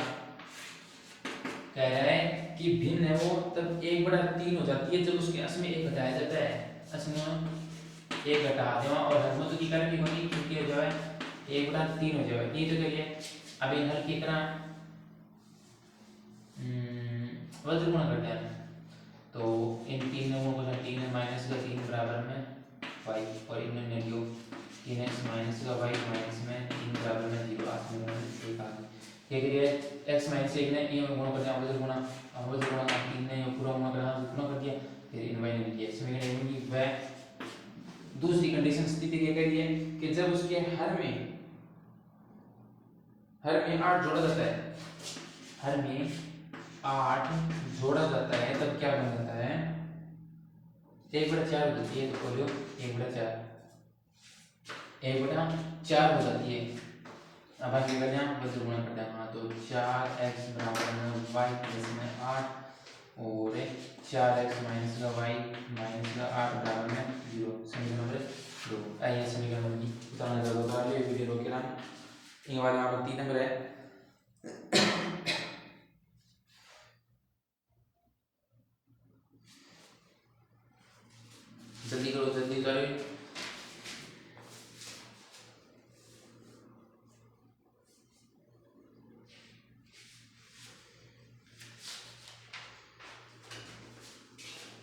A: कह रहा है कि भिन्न है वो तब 1/3 हो जाती है जब उसके अंश में 1 घटाया जाता है, अंश में 1 घटा देवा और हर में तो की करनी होगी क्योंकि जो है 1/3 हो जाएगा। ये तो करिए अब इन हल की तरह वज्र गुणा कर देना, तो इन 3 ने गुणा करना, 3 है माइनस का 3 बराबर में y और इनमें ने लियो 3x माइनस का y माइनस में 3 बराबर में 0 आसमान में 1 आ गया। क्या करिए x माइनस 1 ने ये गुणा कर दिया, वज्र गुणा का 3 ने पूरा गुणा कर दिया, फिर इनवाई ने लिया समीकरण की वह दूसरी कंडीशन स्थिति क्या कह रही है कि जब उसके हर में 8 जोड़ा जाता है, हर में 8 जोड़ा जाता है तब क्या बन जाता है 1/4 होती है। तो बोलो 1/4 1/4 हो जाती है। अब हम क्या करते हैं वज्र गुणा करते हैं। तो 4x बराबर y प्लस में 8 और 4x माइनस का y माइनस का 8 बराबर में 0। समीकरण नंबर 2 आइए समीकरण नंबर 3 उतारना जरूर होता है। ये वीडियो रोक के ना ये वाला यहाँ पर 3 नंबर है। जल्दी करो जल्दी करो।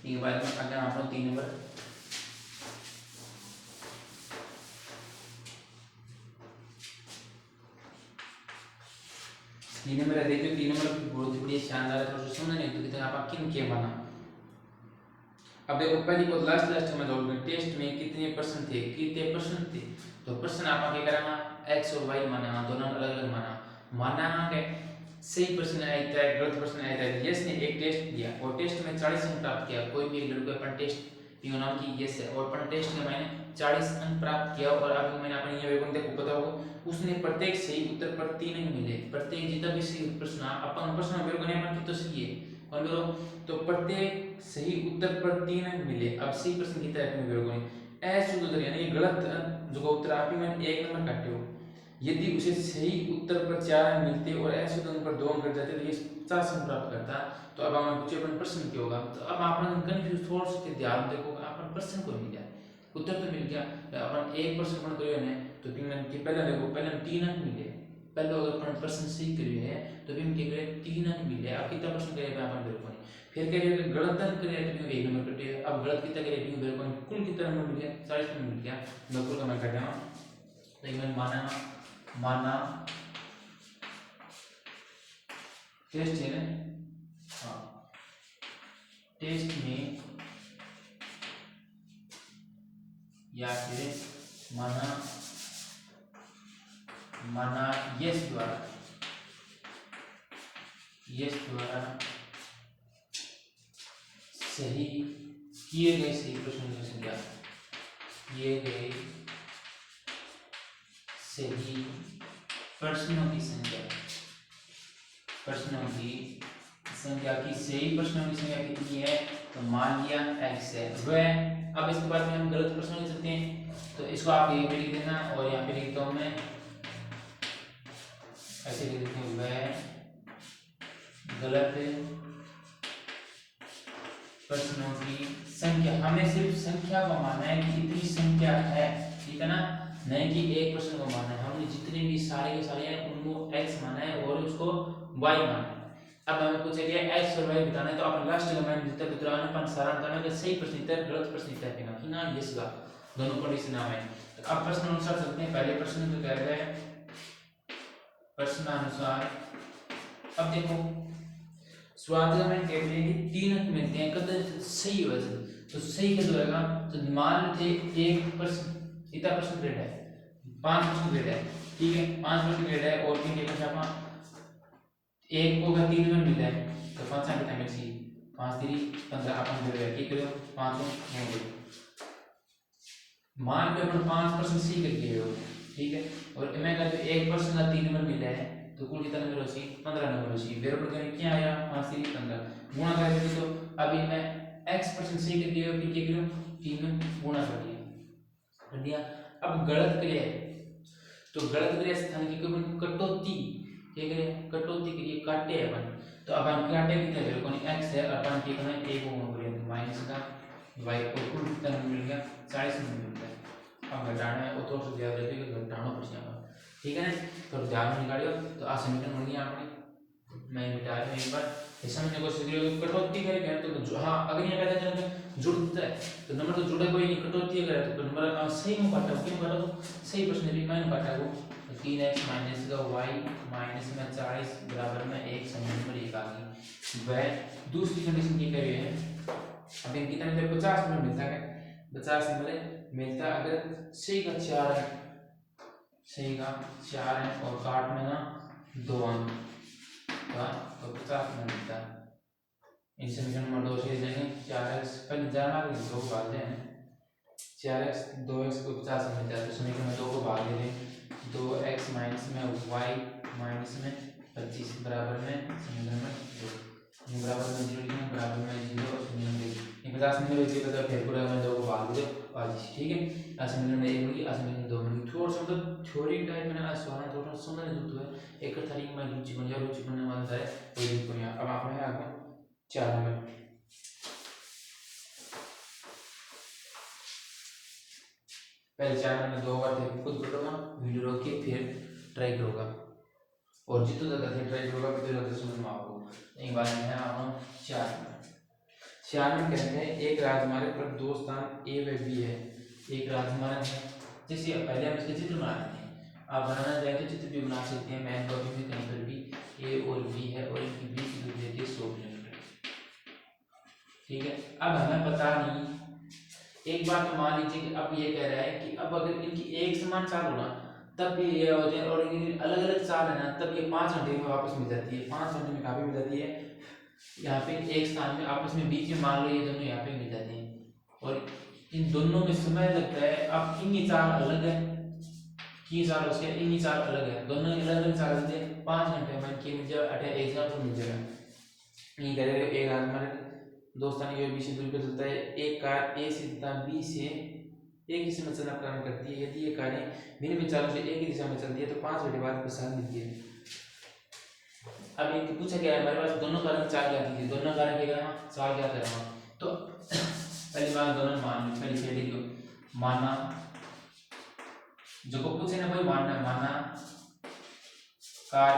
A: ठीक है बाद में अगर आप लोग 3 नंबर देखिए 3 नंबर बहुत बढ़िया शानदार है। थोड़ा सुनना नहीं तो कितना आप किन के बना। अब देखो पहली को लास्ट में जोड़ टेस्ट में कितने परसेंट थे तो परसेंट आप क्या करना x और y माना दोनों अलग अलग माना के सही परसेंट आया था गलत परसेंट आया था। यस ने एक टेस्ट दिया और टेस्ट में 40 अंक प्राप्त किया। कोई भी एक लड़का अपन टेस्ट पीओ नाम की यस है और अपन टेस्ट में मैंने 40 अंक प्राप्त किया और अभी मैंने अपन ये वेगुण देखो पता होगा उसने प्रत्येक सही उत्तर पर 3 अंक मिले। प्रत्येक जितना भी सही प्रश्न अपन प्रश्न वेगुण अपन की तो सही है और बोलो तो प्रत्येक सही उत्तर पर 3 अंक मिले। अब सही प्रश्न कितना है अपने वेगुण ऐसे उत्तर यानी गलत जो उत्तर आप ही मैंने 1 नंबर काटे हो यदि उसे सही उत्तर पर 4 अंक मिलते और ऐसे उत्तर पर 2 अंक कट जाते तो ये 50 अंक प्राप्त करता। तो अब हमें पूछे अपन प्रश्न क्या होगा। तो अब अपन कंफ्यूज थोड़ा सा ध्यान देखो अपन प्रश्न को मिल गया उत्तर तो मिल गया अपन एक प्रश्न अपन करियो ने तो फिर मैंने पहले देखो पहले 3 अंक मिले। पहले अगर अपन प्रश्न सही करियो है तो फिर क्या करे 3 अंक मिले। अब कितना प्रश्न करे अपन बिल्कुल फिर कह रहे हैं गलत अंक करे तो 1 नंबर कटे। अब गलत कितना करे बिल्कुल कुल कितना नंबर मिल गया 40 नंबर मिल गया। मैं कुल का मैं काटा तो इवन माना टेस्ट है ना हाँ टेस्ट में या फिर माना यस द्वारा सही किए गए सही प्रश्नों की संख्या किए गए सही प्रश्नों की सही प्रश्नों की संख्या कितनी है तो मान लिया x है वह। अब इसके बाद में हम गलत प्रश्न लिख सकते हैं तो इसको आप ये भी लिख देना और यहाँ पे लिखता हूँ मैं ऐसे लिख देते हैं वह गलत प्रश्नों की संख्या। हमें सिर्फ संख्या को मानना है कि इतनी संख्या है ठीक है ना नहीं कि एक प्रश्न को मानना है। हमने जितने भी सारे के सारे हैं उनको x माना है और उसको y माना है। अब हमें पूछा गया x और y बताना है तो अपन लास्ट में जितना वितरण अपन सारा बताना है सही प्रश्न इतना गलत प्रश्न इतना है कि ना यस का दोनों कंडीशन नाम है। तो अब प्रश्न अनुसार चलते हैं। पहले प्रश्न तो कह रहे हैं प्रश्नानुसार। अब देखो स्वाध्याय में कहते हैं कि 3 अंक मिलते हैं कद सही वजह तो सही कैसे होगा। तो मान लीजिए 1% इतना प्रश्न ग्रेड है 5% ग्रेड है ठीक है 5% ग्रेड है और 3 के पीछे एक को अगर 3 नंबर मिला है तो 5 कितना मिलेगी 5 3 15 अपन ग्रेड है ठीक करो 5 नहीं मान लो अपन 5% सही करके हो ठीक है और मैं कहते 1% का 3 नंबर मिला है तो कुल कितना नंबर होगी 15 नंबर होगी। मेरे पर क्या आया 5 3 15 गुणा करेंगे तो अभी मैं x% सही करके हो फिर क्या करूं 3 गुणा कर दिया। अब गलत क्रिया तो गलत क्रिया स्थान की कटौती क्या करें कटौती के लिए काटे अपन तो अब हम काटे कितने जरूर कोई x है अपन क्या करना है 1 को गुणा करेंगे तो माइनस का y को कुल कितना मिल गया 40 नंबर मिलता है। अब घटाना है वो तो ध्यान रखिएगा घटाना पड़ेगा ठीक है ना तो ध्यान में निकालियो तो आ समीकरण बन गया आपने मैं मिटा रहा हूं एक बार ऐसा मैंने कोशिश करियो कटौती करेंगे तो हाँ अगर ये कहते हैं जुड़ता है तो नंबर तो जुड़ा कोई नहीं कटौती करे तो नंबर सही में काटा क्यों काटा तो सही प्रश्न भी मैंने काटा को 3x माइनस का y माइनस में 40 बराबर में 1 समीकरण नंबर 1 आ गई। वह दूसरी कंडीशन की कह रही है अब इन कितना मिलता है 50 में मिलता है 50 में मिलता है। अगर सही का 4 है, सही का 4 है और काट में ना 2 अंक तो 50 में मिलता है। इन समीकरण नंबर 2 से देंगे 4x पहले जाना कि 2 भाग दें 4x 2x को 50 में मिलता है तो समीकरण में 2 को भाग दे दें 2x माइनस में y माइनस में 25 बराबर में समीकरण में 2 बराबर में 0 लिखना बराबर में 0 और समीकरण में 1 50 में मिले तो फिर पूरा में 2 को भाग दे दो और ठीक है। समीकरण में 1 मिली समीकरण में 2 मिली थोड़ा सा मतलब थ्योरी टाइप में सवाल थोड़ा समझने जो है एक तरीके में रुचि बन जाए रुचि बनने वाला है कोई दिक्कत नहीं। अब आप है आगे 4 नंबर पहले 4 नंबर 2 बार थे खुद करोगा वीडियो रोक के फिर ट्राई करोगा और जितना ज़्यादा थे ट्राई करोगा फिर ज़्यादा समझ में आपको एक बार है आप 4 में कहते हैं एक राजमार्ग पर 2 स्थान ए व बी है। एक राजमार्ग है जैसे पहले हम इसके चित्र बना लेते हैं आप बनाना चाहें तो चित्र भी बना सकते हैं। मैथ कॉपी में कहीं पर भी ए और बी है और इनकी बी की दूरी देती है 100 किलोमीटर ठीक है। अब हमें पता नहीं एक बात तो मान लीजिए कि अब ये कह रहा है कि अब अगर इनकी एक समान चाल हो ना तब भी ये होते हैं और अलग अलग चाल है ना तब ये 5 घंटे में वापस मिल जाती है 5 घंटे में काफी मिल जाती है। यहाँ पे एक स्थान में आपस में बीच में मान लो ये दोनों यहाँ पे मिल जाते हैं और इन दोनों में समय लगता है। अब इनकी चाल अलग है की चाल उसके इनकी चाल अलग है दोनों अलग अलग चाल होते हैं 5 घंटे में की मिल जाए एग्जाम्पल मिल जाएगा। ये करेगा एक राजमार्ग 2 स्थान ए बी से दूरी पर चलता है एक कार ए से तथा बी से एक ही समय चलना प्रारंभ करती है। यदि ये कारें भिन्न भिन्न चालों से एक ही दिशा में चलती है तो 5 घंटे बाद प्रसाद मिलती है। अब एक पूछा गया है हमारे पास दोनों कारण चाल क्या थी दोनों कारण क्या करना चाल क्या करना तो पहली बात दोनों मान ली पहली सेटिंग को माना जो को पूछे ना कोई माना कार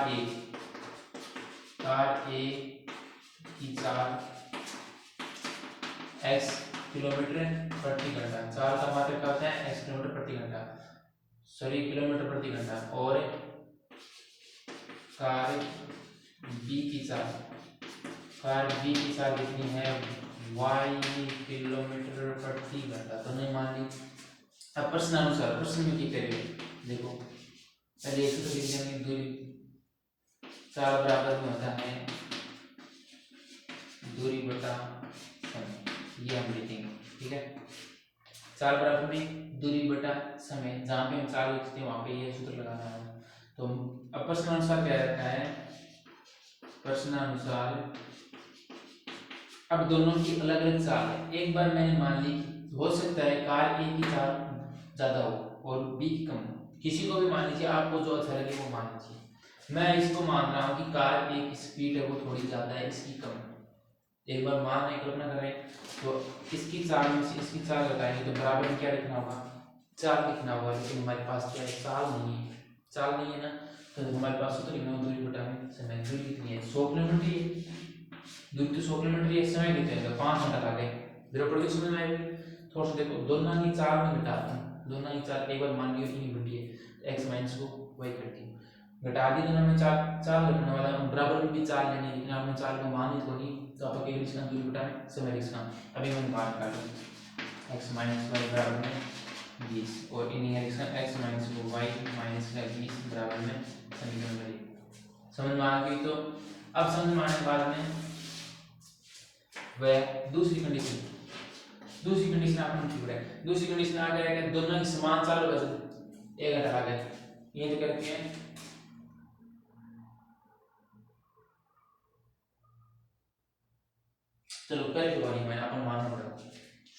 A: ए की चाल x किलोमीटर प्रति घंटा चाल का मात्रक क्या होता है x किलोमीटर प्रति घंटा सॉरी किलोमीटर प्रति घंटा और कार B की चाल कितनी है y किलोमीटर प्रति घंटा तो नहीं मान ली। अब प्रश्न अनुसार प्रश्न में क्या करेंगे देखो पहले एक तो लिख देंगे दूरी चाल बराबर में होता है दूरी बटा समय ये हम लिखेंगे ठीक है। चाल बराबर में दूरी बटा समय जहाँ पे हम चाल लिखते हैं वहां पे ये सूत्र लगाना है। तो अब प्रश्न अनुसार क्या रहता है प्रश्न अनुसार अब दोनों की अलग अलग चाल है। एक बार मैंने मान ली हो सकता है कार ए की चाल ज्यादा हो और बी की कम किसी को भी मान लीजिए आपको जो अच्छा लगे वो मान लीजिए। मैं इसको मान रहा हूँ कि कार ए की स्पीड है वो थोड़ी ज्यादा है इसकी कम एक बार मान रहे कल्पना कर रहे हैं तो इसकी चाल में से इसकी चाल लगाएंगे तो बराबर में क्या लिखना होगा चाल लिखना होगा लेकिन हमारे पास क्या है चाल नहीं है ना तो हमारे पास सूत्र लिखना होगा दूरी बटा समय दूरी कितनी है 100 किलोमीटर है दूरी तो 100 किलोमीटर है समय कितने है 5 घंटा लगे जरूर पड़ समझ में आएगी। थोड़ा सा देखो दोनों की चाल में घटाते हैं दोनों की चाल एक बार मान लियो इतनी घटी है x माइनस को y करती है घटा दी दोनों में चाल घटने वाला है बराबर में भी चाल लेने लेकिन आपने चाल को मान ली थोड़ी तो आपको केवल इसका दूरी बटा समय लिखना अभी मैंने बात कर ली x माइनस y बराबर में 20 और इन्हीं इसका x माइनस y माइनस का 20 बराबर में समीकरण करें समझ में आ गई। तो अब समझ में आने के बाद में वह दूसरी कंडीशन आपने ठीक है दूसरी कंडीशन आ गया है दोनों की समान चाल होगा एक घंटा आ गया ये जो करते हैं चलो पहले बारी में अपन मानना पड़ेगा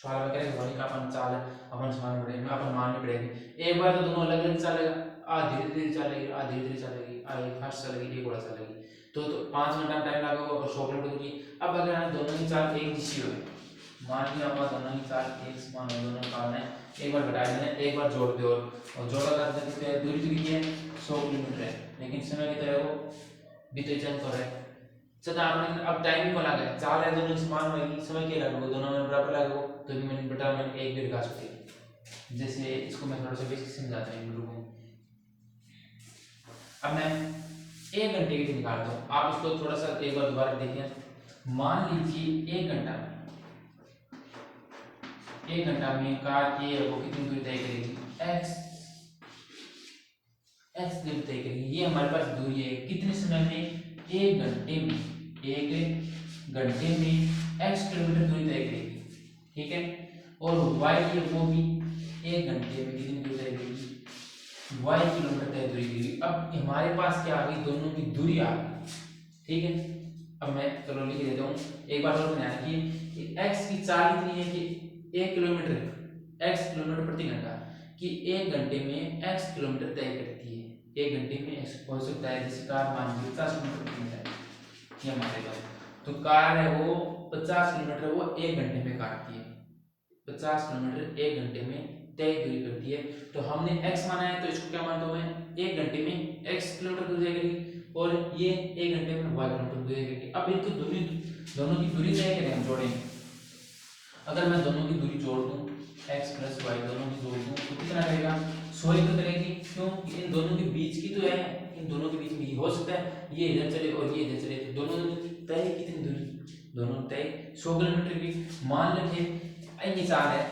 A: सवाल में करेंगे बारी का अपन चाल अपन समान पड़ेगा अपन माननी पड़ेगी। एक बार तो दोनों अलग अलग चलेगा आ धीरे धीरे चलेगी आ धीरे धीरे चलेगी आ एक फास्ट चलेगी एक बड़ा चलेगी तो 5 घंटा टाइम लगेगा और 100 किलोमीटर की। अब अगर हम दोनों की चाल एक दिशा हो मान लिया अपन दोनों की चाल एक समान है दोनों का है एक बार घटा देना एक बार जोड़ दे और जोड़ा कर देते हैं दूरी कितनी है 100 किलोमीटर है लेकिन समय कितना है वो बीते चल कर है सदा आपने अब टाइम को लगा चाल है दोनों समान होगी समय क्या लगेगा दोनों में बराबर लगेगा तो भी मैंने बटा मैंने एक भी लगा सकते जैसे इसको मैं थोड़ा सा बेसिक समझाता हूँ इन लोगों को। अब मैं 1 घंटे की निकालता हूँ आप इसको थोड़ा सा एक बार दोबारा देखें मान लीजिए 1 घंटा 1 घंटा में कार ए है वो कितनी दूरी तय करेगी, एक्स दूरी तय करेगी। ये हमारे पास दूरी है। कितने समय में, 1 घंटे में, 1 घंटे में एक्स किलोमीटर दूरी तय करेगी, ठीक है। और वाई है वो भी 1 घंटे में कितनी दूरी तय करेगी, वाई किलोमीटर तय दूरी करेगी। अब हमारे पास क्या आ गई, दोनों की दूरी आ गई, ठीक है। अब मैं चलो लिख देता हूँ, एक बार और ध्यान रखिए, एक्स की चाल इतनी है कि 1 किलोमीटर, एक्स किलोमीटर प्रति घंटा, कि 1 घंटे में एक्स किलोमीटर तय करती है। 1 घंटे में एक्स हो सकता है, जैसे कार मान लीजिए 50 किलोमीटर प्रति घंटा, ये हमारे पास तो कार है वो 50 किलोमीटर वो 1 घंटे में काटती है, 50 किलोमीटर 1 घंटे में तय दूरी करती है। तो हमने x माना है तो इसको क्या मानता हूं मैं, 1 घंटे में x किलोमीटर दूरी तय करेगी और ये 1 घंटे में y किलोमीटर दूरी तय करेगी। अब इनको दोनों की दूरी तय करें, हम जोड़ेंगे। अगर मैं दोनों की दूरी जोड़ दूं, x प्लस y दोनों की जोड़ दूं तो कितना रहेगा, 100 ही तो करेगी, क्यों, इन दोनों के बीच की तो है, इन दोनों के बीच में हो सकता है ये इधर चले और ये इधर चले, तो दोनों तय कितनी दूरी, दोनों तय 100 किलोमीटर की। मान लीजिए ये चाल है,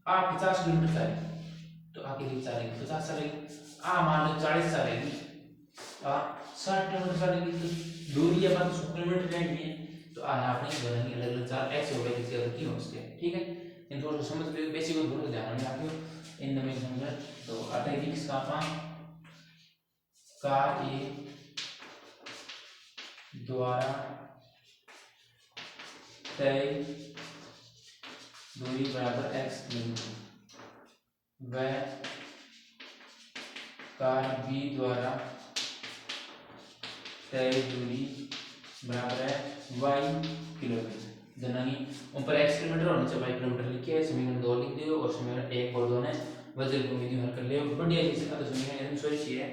A: आप 50 किलोमीटर चले तो आगे लिए चलेगी 50 चलेगी, मान लो 40 चलेगी, 60 किलोमीटर चलेगी, तो दूरी है 100 किलोमीटर रहनी है। तो आपने दोनों की अलग अलग चाल एक्स हो गया, किसी अलग की हो उसके, ठीक है। इन थोड़ा समझ लो, बेसिक को थोड़ा ध्यान में आपको इन में समझ। तो आता है कि इसका कार ए द्वारा तय दूरी बराबर x किलोमीटर, वह कार बी द्वारा तय दूरी बराबर है y किलोमीटर। जननी ऊपर x किलोमीटर और नीचे y किलोमीटर लिखे, समीकरण 2 लिख दियो और समीकरण 1 और 2 ने वज्र को विधि हल कर लियो। बढ़िया चीज है, तो समीकरण सॉरी सी है,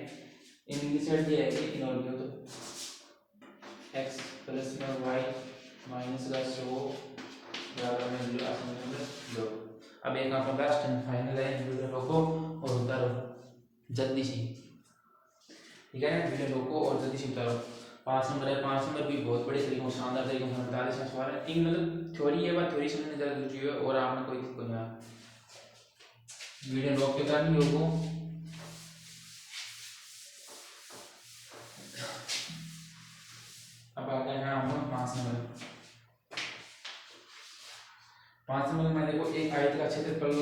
A: इंग्लिश वर्ड ये है कि इन और लियो तो x प्लस में y माइनस का 100 बराबर में 0 समीकरण 2। अब एक आपका लास्ट एंड फाइनल है, वीडियो रोको और उतारो जल्दी से, ठीक है। वीडियो रोको और जल्दी से उतारो। 5 नंबर है, 5 नंबर भी बहुत बड़े तरीके से शानदार तरीके से 48 का सवाल है। इन मतलब थ्योरी है, बात थ्योरी समझने ज़्यादा रुचि है और आपने कोई दिक्कत नहीं है, वीडियो रोक के कर लियो वो। अब आ गए हैं हम 5 नंबर। 5 नंबर में देखो एक आयत का क्षेत्रफल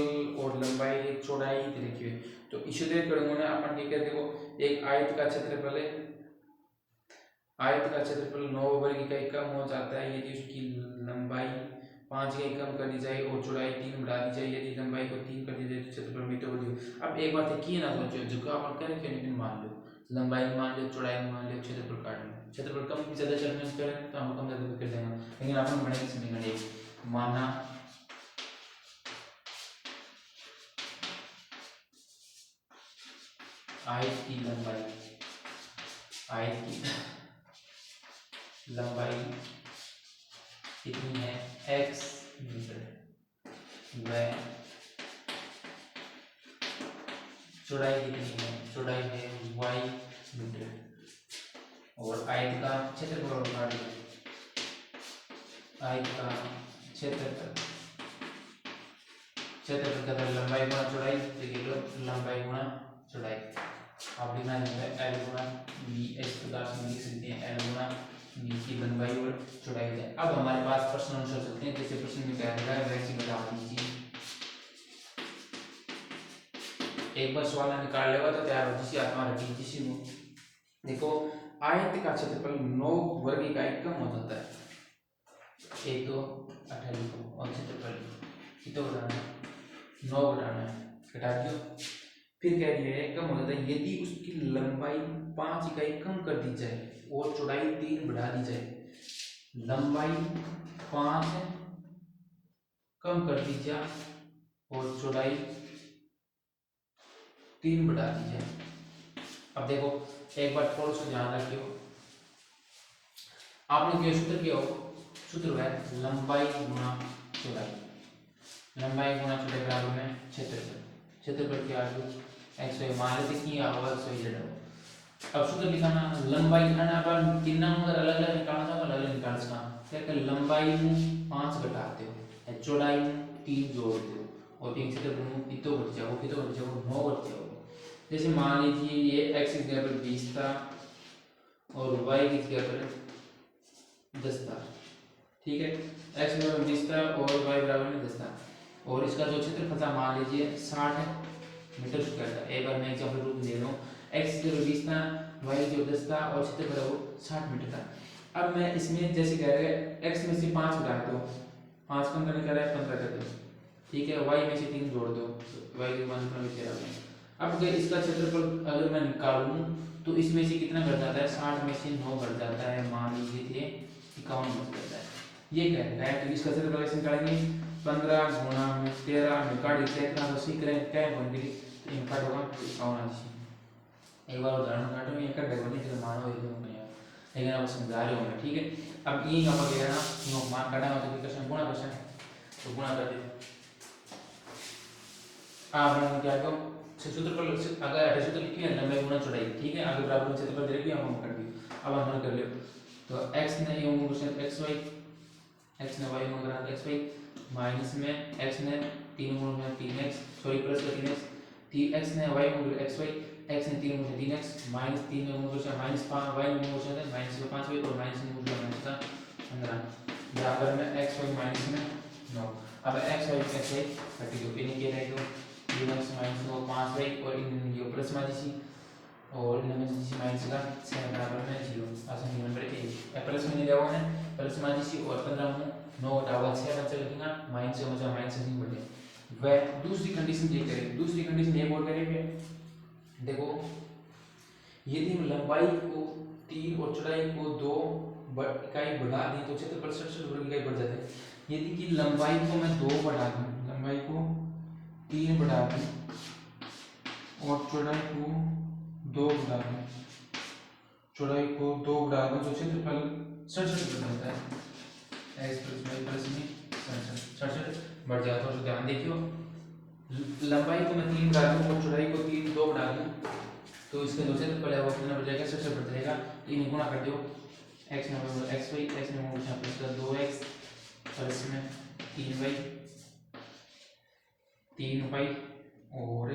A: और लंबाई चौड़ाई लिखी हुई, तो इसे करूंगा ना अपन, ठीक है। देखो एक आयत का क्षेत्रफल है, आयत का क्षेत्रफल 9 वर्ग इकाई कम हो जाता है यदि उसकी लंबाई 5 इकाई कम कर दी जाए और चौड़ाई 3 बढ़ा दी जाए। यदि लंबाई को 3 कर दी जाए तो क्षेत्रफल में तो बढ़ी। अब एक बात है कि ना सोचो, जो अपन करें क्यों नहीं, मान लो लंबाई मान लो, चौड़ाई मान लो, क्षेत्रफल काट लो, क्षेत्रफल कम ज्यादा चलने करें तो हम कम ज्यादा कर देंगे, लेकिन अपन बढ़ेंगे समीकरण एक, माना आयत की लंबाई, आयत की लंबाई कितनी है x मीटर, वह चौड़ाई कितनी है, चौड़ाई है y मीटर, और आयत का क्षेत्रफल काट लो, आयत का क्षेत्रफल, क्षेत्रफल का लंबाई गुणा चौड़ाई, देखिए लो लंबाई गुणा चौड़ाई, आप लिखना है l गुणा b, इस प्रकार से लिख सकते हैं l गुणा b की लंबाई और चौड़ाई है। अब हमारे पास प्रश्न आंसर सकते हैं, जैसे प्रश्न में क्या दिया है वैसे बता दीजिए। एक बार सवाल निकाल लेगा तो तैयार हो, जिसी आत्मा रखी जिसी को। देखो आयत का क्षेत्रफल 9 वर्ग इकाई कम हो जाता है, एक तो 18 को और क्षेत्रफल कितना बढ़ाना है, 9 बढ़ाना है, घटा दियो। फिर कह दिया है कम हो जाता है यदि उसकी लंबाई 5 इकाई कम कर दी जाए और चौड़ाई 3 बढ़ा दी जाए। लंबाई 5 कम कर दी जाए और चौड़ाई 3 बढ़ा दी जाए। अब देखो एक बार थोड़ा सा ध्यान रखियो, आपने क्या सूत्र किया हो, सूत्र है लंबाई गुणा चौड़ाई, लंबाई गुणा चौड़ाई बराबर में क्षेत्रफल, क्षेत्रफल क्या है x y मान लेते कि आवर x y z। अब सूत्र लिखाना लंबाई निकालना, अपन तीन नंबर अलग अलग निकालना चाहो अलग अलग निकाल सकना। क्या कर लंबाई में 5 घटाते हो, चौड़ाई में 3 जोड़ते हो, और एक क्षेत्रफल इतो घट जाओ, कितो घट जाओ, 9 घट जाओ। जैसे मान लीजिए ये x की जगह पर 20 था और y की जगह पर 10 था, ठीक है। x बराबर 20 था और y बराबर में 10 था और इसका जो क्षेत्रफल था मान लीजिए 60 मीटर स्क्वायर था। एक बार मैं एग्जांपल रूप में दे रहा हूँ, x की जगह 20 था, y की जगह 10 था और क्षेत्रफल वो 60 मीटर था। अब मैं इसमें जैसे कह रहे हैं x में से 5 घटा दो, 5 कम करने कह रहा है 15 कर दो, ठीक है। y में से 3 जोड़ दो, y के मान 13। अब अगर इसका क्षेत्रफल अगर मैं निकालूं तो इसमें से कितना घट जाता है, 60 में से 9 घट जाता है, मान लीजिए थे 51 बच जाता है। ये कह रहा है तो इसका क्षेत्रफल कैसे निकालेंगे, 15 गुणा में 13 में काट देते हैं, इतना तो सीख रहे हैं क्या बन गई, तो ये काट होगा 51। एक बार उदाहरण काटो, ये कर देगा नहीं तो मानो ये तो नहीं, लेकिन अब समझा रहे हो, ठीक है। अब ये का वगैरह ना ये मान काटा हो तो क्वेश्चन गुणा क्वेश्चन तो गुणा कर दे। आप क्या करो सूत्रफल, अगर सूत्र लिखिए लंबाई गुणा चौड़ाई, ठीक है। आगे बराबर क्षेत्रफल दे रखी है हम कर दिए। अब हम कर ले तो x ने ये क्वेश्चन xy, x ने y में करा xy माइनस में x ने 3 गुणा 3x, सॉरी प्लस का 3x, 3x ने y में xy, x ने 3 गुणा 3x माइनस 3 में क्वेश्चन माइनस 5 y में क्वेश्चन है माइनस का 5y और माइनस में माइनस का 15 बराबर में xy माइनस में 9। अब xy कैसे काट दो, इन्हें क्या रह दो माइनस माइनस 9 5y और इन ये प्लस में जी और इनमें जी माइनस का 6 बराबर में 0 आसान नंबर ए प्लस में नहीं जाओ है प्लस में जी और 15 में 9 घटाओ 6 बचा लगेगा माइनस से मतलब माइनस नहीं बढ़े। वह दूसरी कंडीशन ये करें, दूसरी कंडीशन ये बोल करेंगे, देखो यदि हम लंबाई को 3 और चौड़ाई को 2 इकाई बढ़ा दें तो क्षेत्रफल 67 वर्ग इकाई बढ़ जाता है। यदि कि लंबाई को मैं 2 बढ़ा दूं, लंबाई को 3 बढ़ा दूं और चौड़ाई को 2 बढ़ा दूं, चौड़ाई को 2 बढ़ा दूं तो क्षेत्रफल 67 बढ़ जाता है। x प्लस y प्लस में 67 बढ़ जाता है। तो ध्यान देखियो लंबाई को मैं 3 बढ़ा दूं और चौड़ाई को 2 बढ़ा दूं तो इसका जो क्षेत्रफल है वो कितना बढ़ जाएगा, 67 बढ़ जाएगा। इन्हें गुणा कर दो, x में xy, x में प्लस का 2x प्लस में 3y 3y और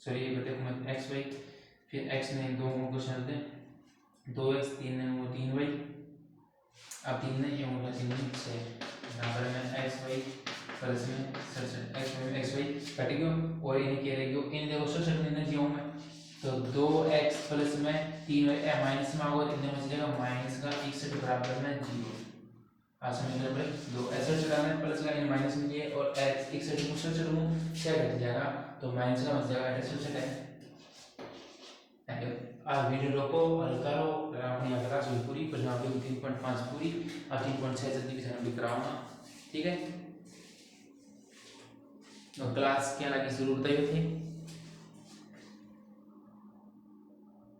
A: सॉरी ये देखो मैं xy फिर x ने 2 को चल दे 2x 3 ने 3y, अब 3 ने ये होगा 3 में 6 बराबर में xy प्लस में 67 x में xy कट गयो और इन्हें क्या रह गयो, इन देखो 67 में जीरो में तो 2x प्लस में 3y माइनस में होगा, इनमें में जाएगा माइनस का 61 बराबर में 0 आसान नंबर 2 ऐसे चलाना प्लस का इन माइनस में ये और x 61 को 67 को 6 घट जाएगा तो माइनस का बच जाएगा 67 है। आज वीडियो रोको और करो अपनी क्लास हुई पूरी पर यहाँ पे 3.5 पूरी, अब 3.6 जल्दी भी भी कराओ, ठीक है। तो क्लास क्या लगी शुरू बताइए थे।